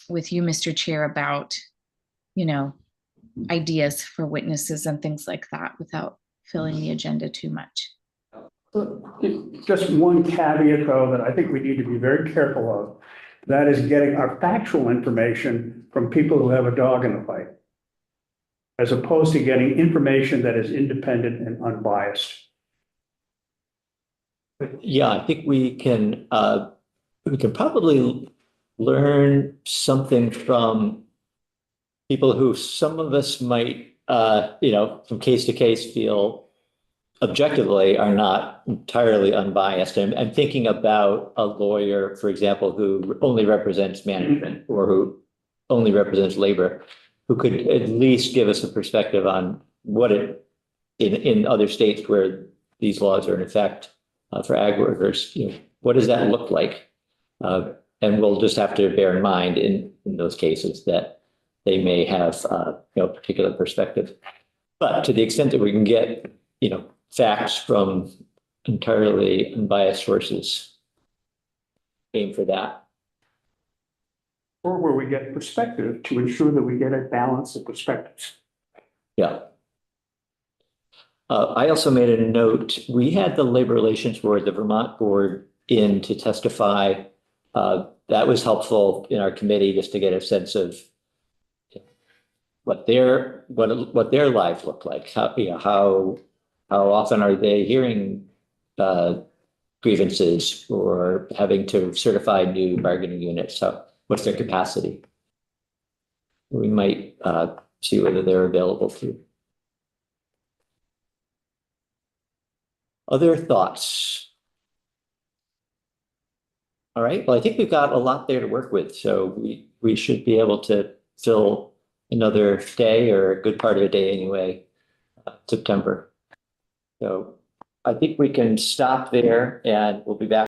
with you, Mr. Chair, about, you know, ideas for witnesses and things like that without filling the agenda too much. Just one caveat, though, that I think we need to be very careful of. That is getting our factual information from people who have a dog in the fight, as opposed to getting information that is independent and unbiased. Yeah, I think we can probably learn something from people who some of us might, you know, from case to case feel objectively are not entirely unbiased. I'm thinking about a lawyer, for example, who only represents management or who only represents labor, who could at least give us a perspective on what in other states where these laws are in effect for ag workers, you know, what does that look like? And we'll just have to bear in mind in those cases that they may have you know, particular perspective. But to the extent that we can get, you know, facts from entirely unbiased sources, aim for that. Or where we get perspective to ensure that we get a balance of perspectives. Yeah. I also made a note. We had the Labor Relations Board, the Vermont board, in to testify. That was helpful in our committee just to get a sense of what their lives look like. How, you know, how often are they hearing grievances or having to certify new bargaining units? So what's their capacity? We might see whether they're available to. Other thoughts? All right, well, I think we've got a lot there to work with, so we should be able to fill another day, or a good part of a day anyway, September. So I think we can stop there, and we'll be back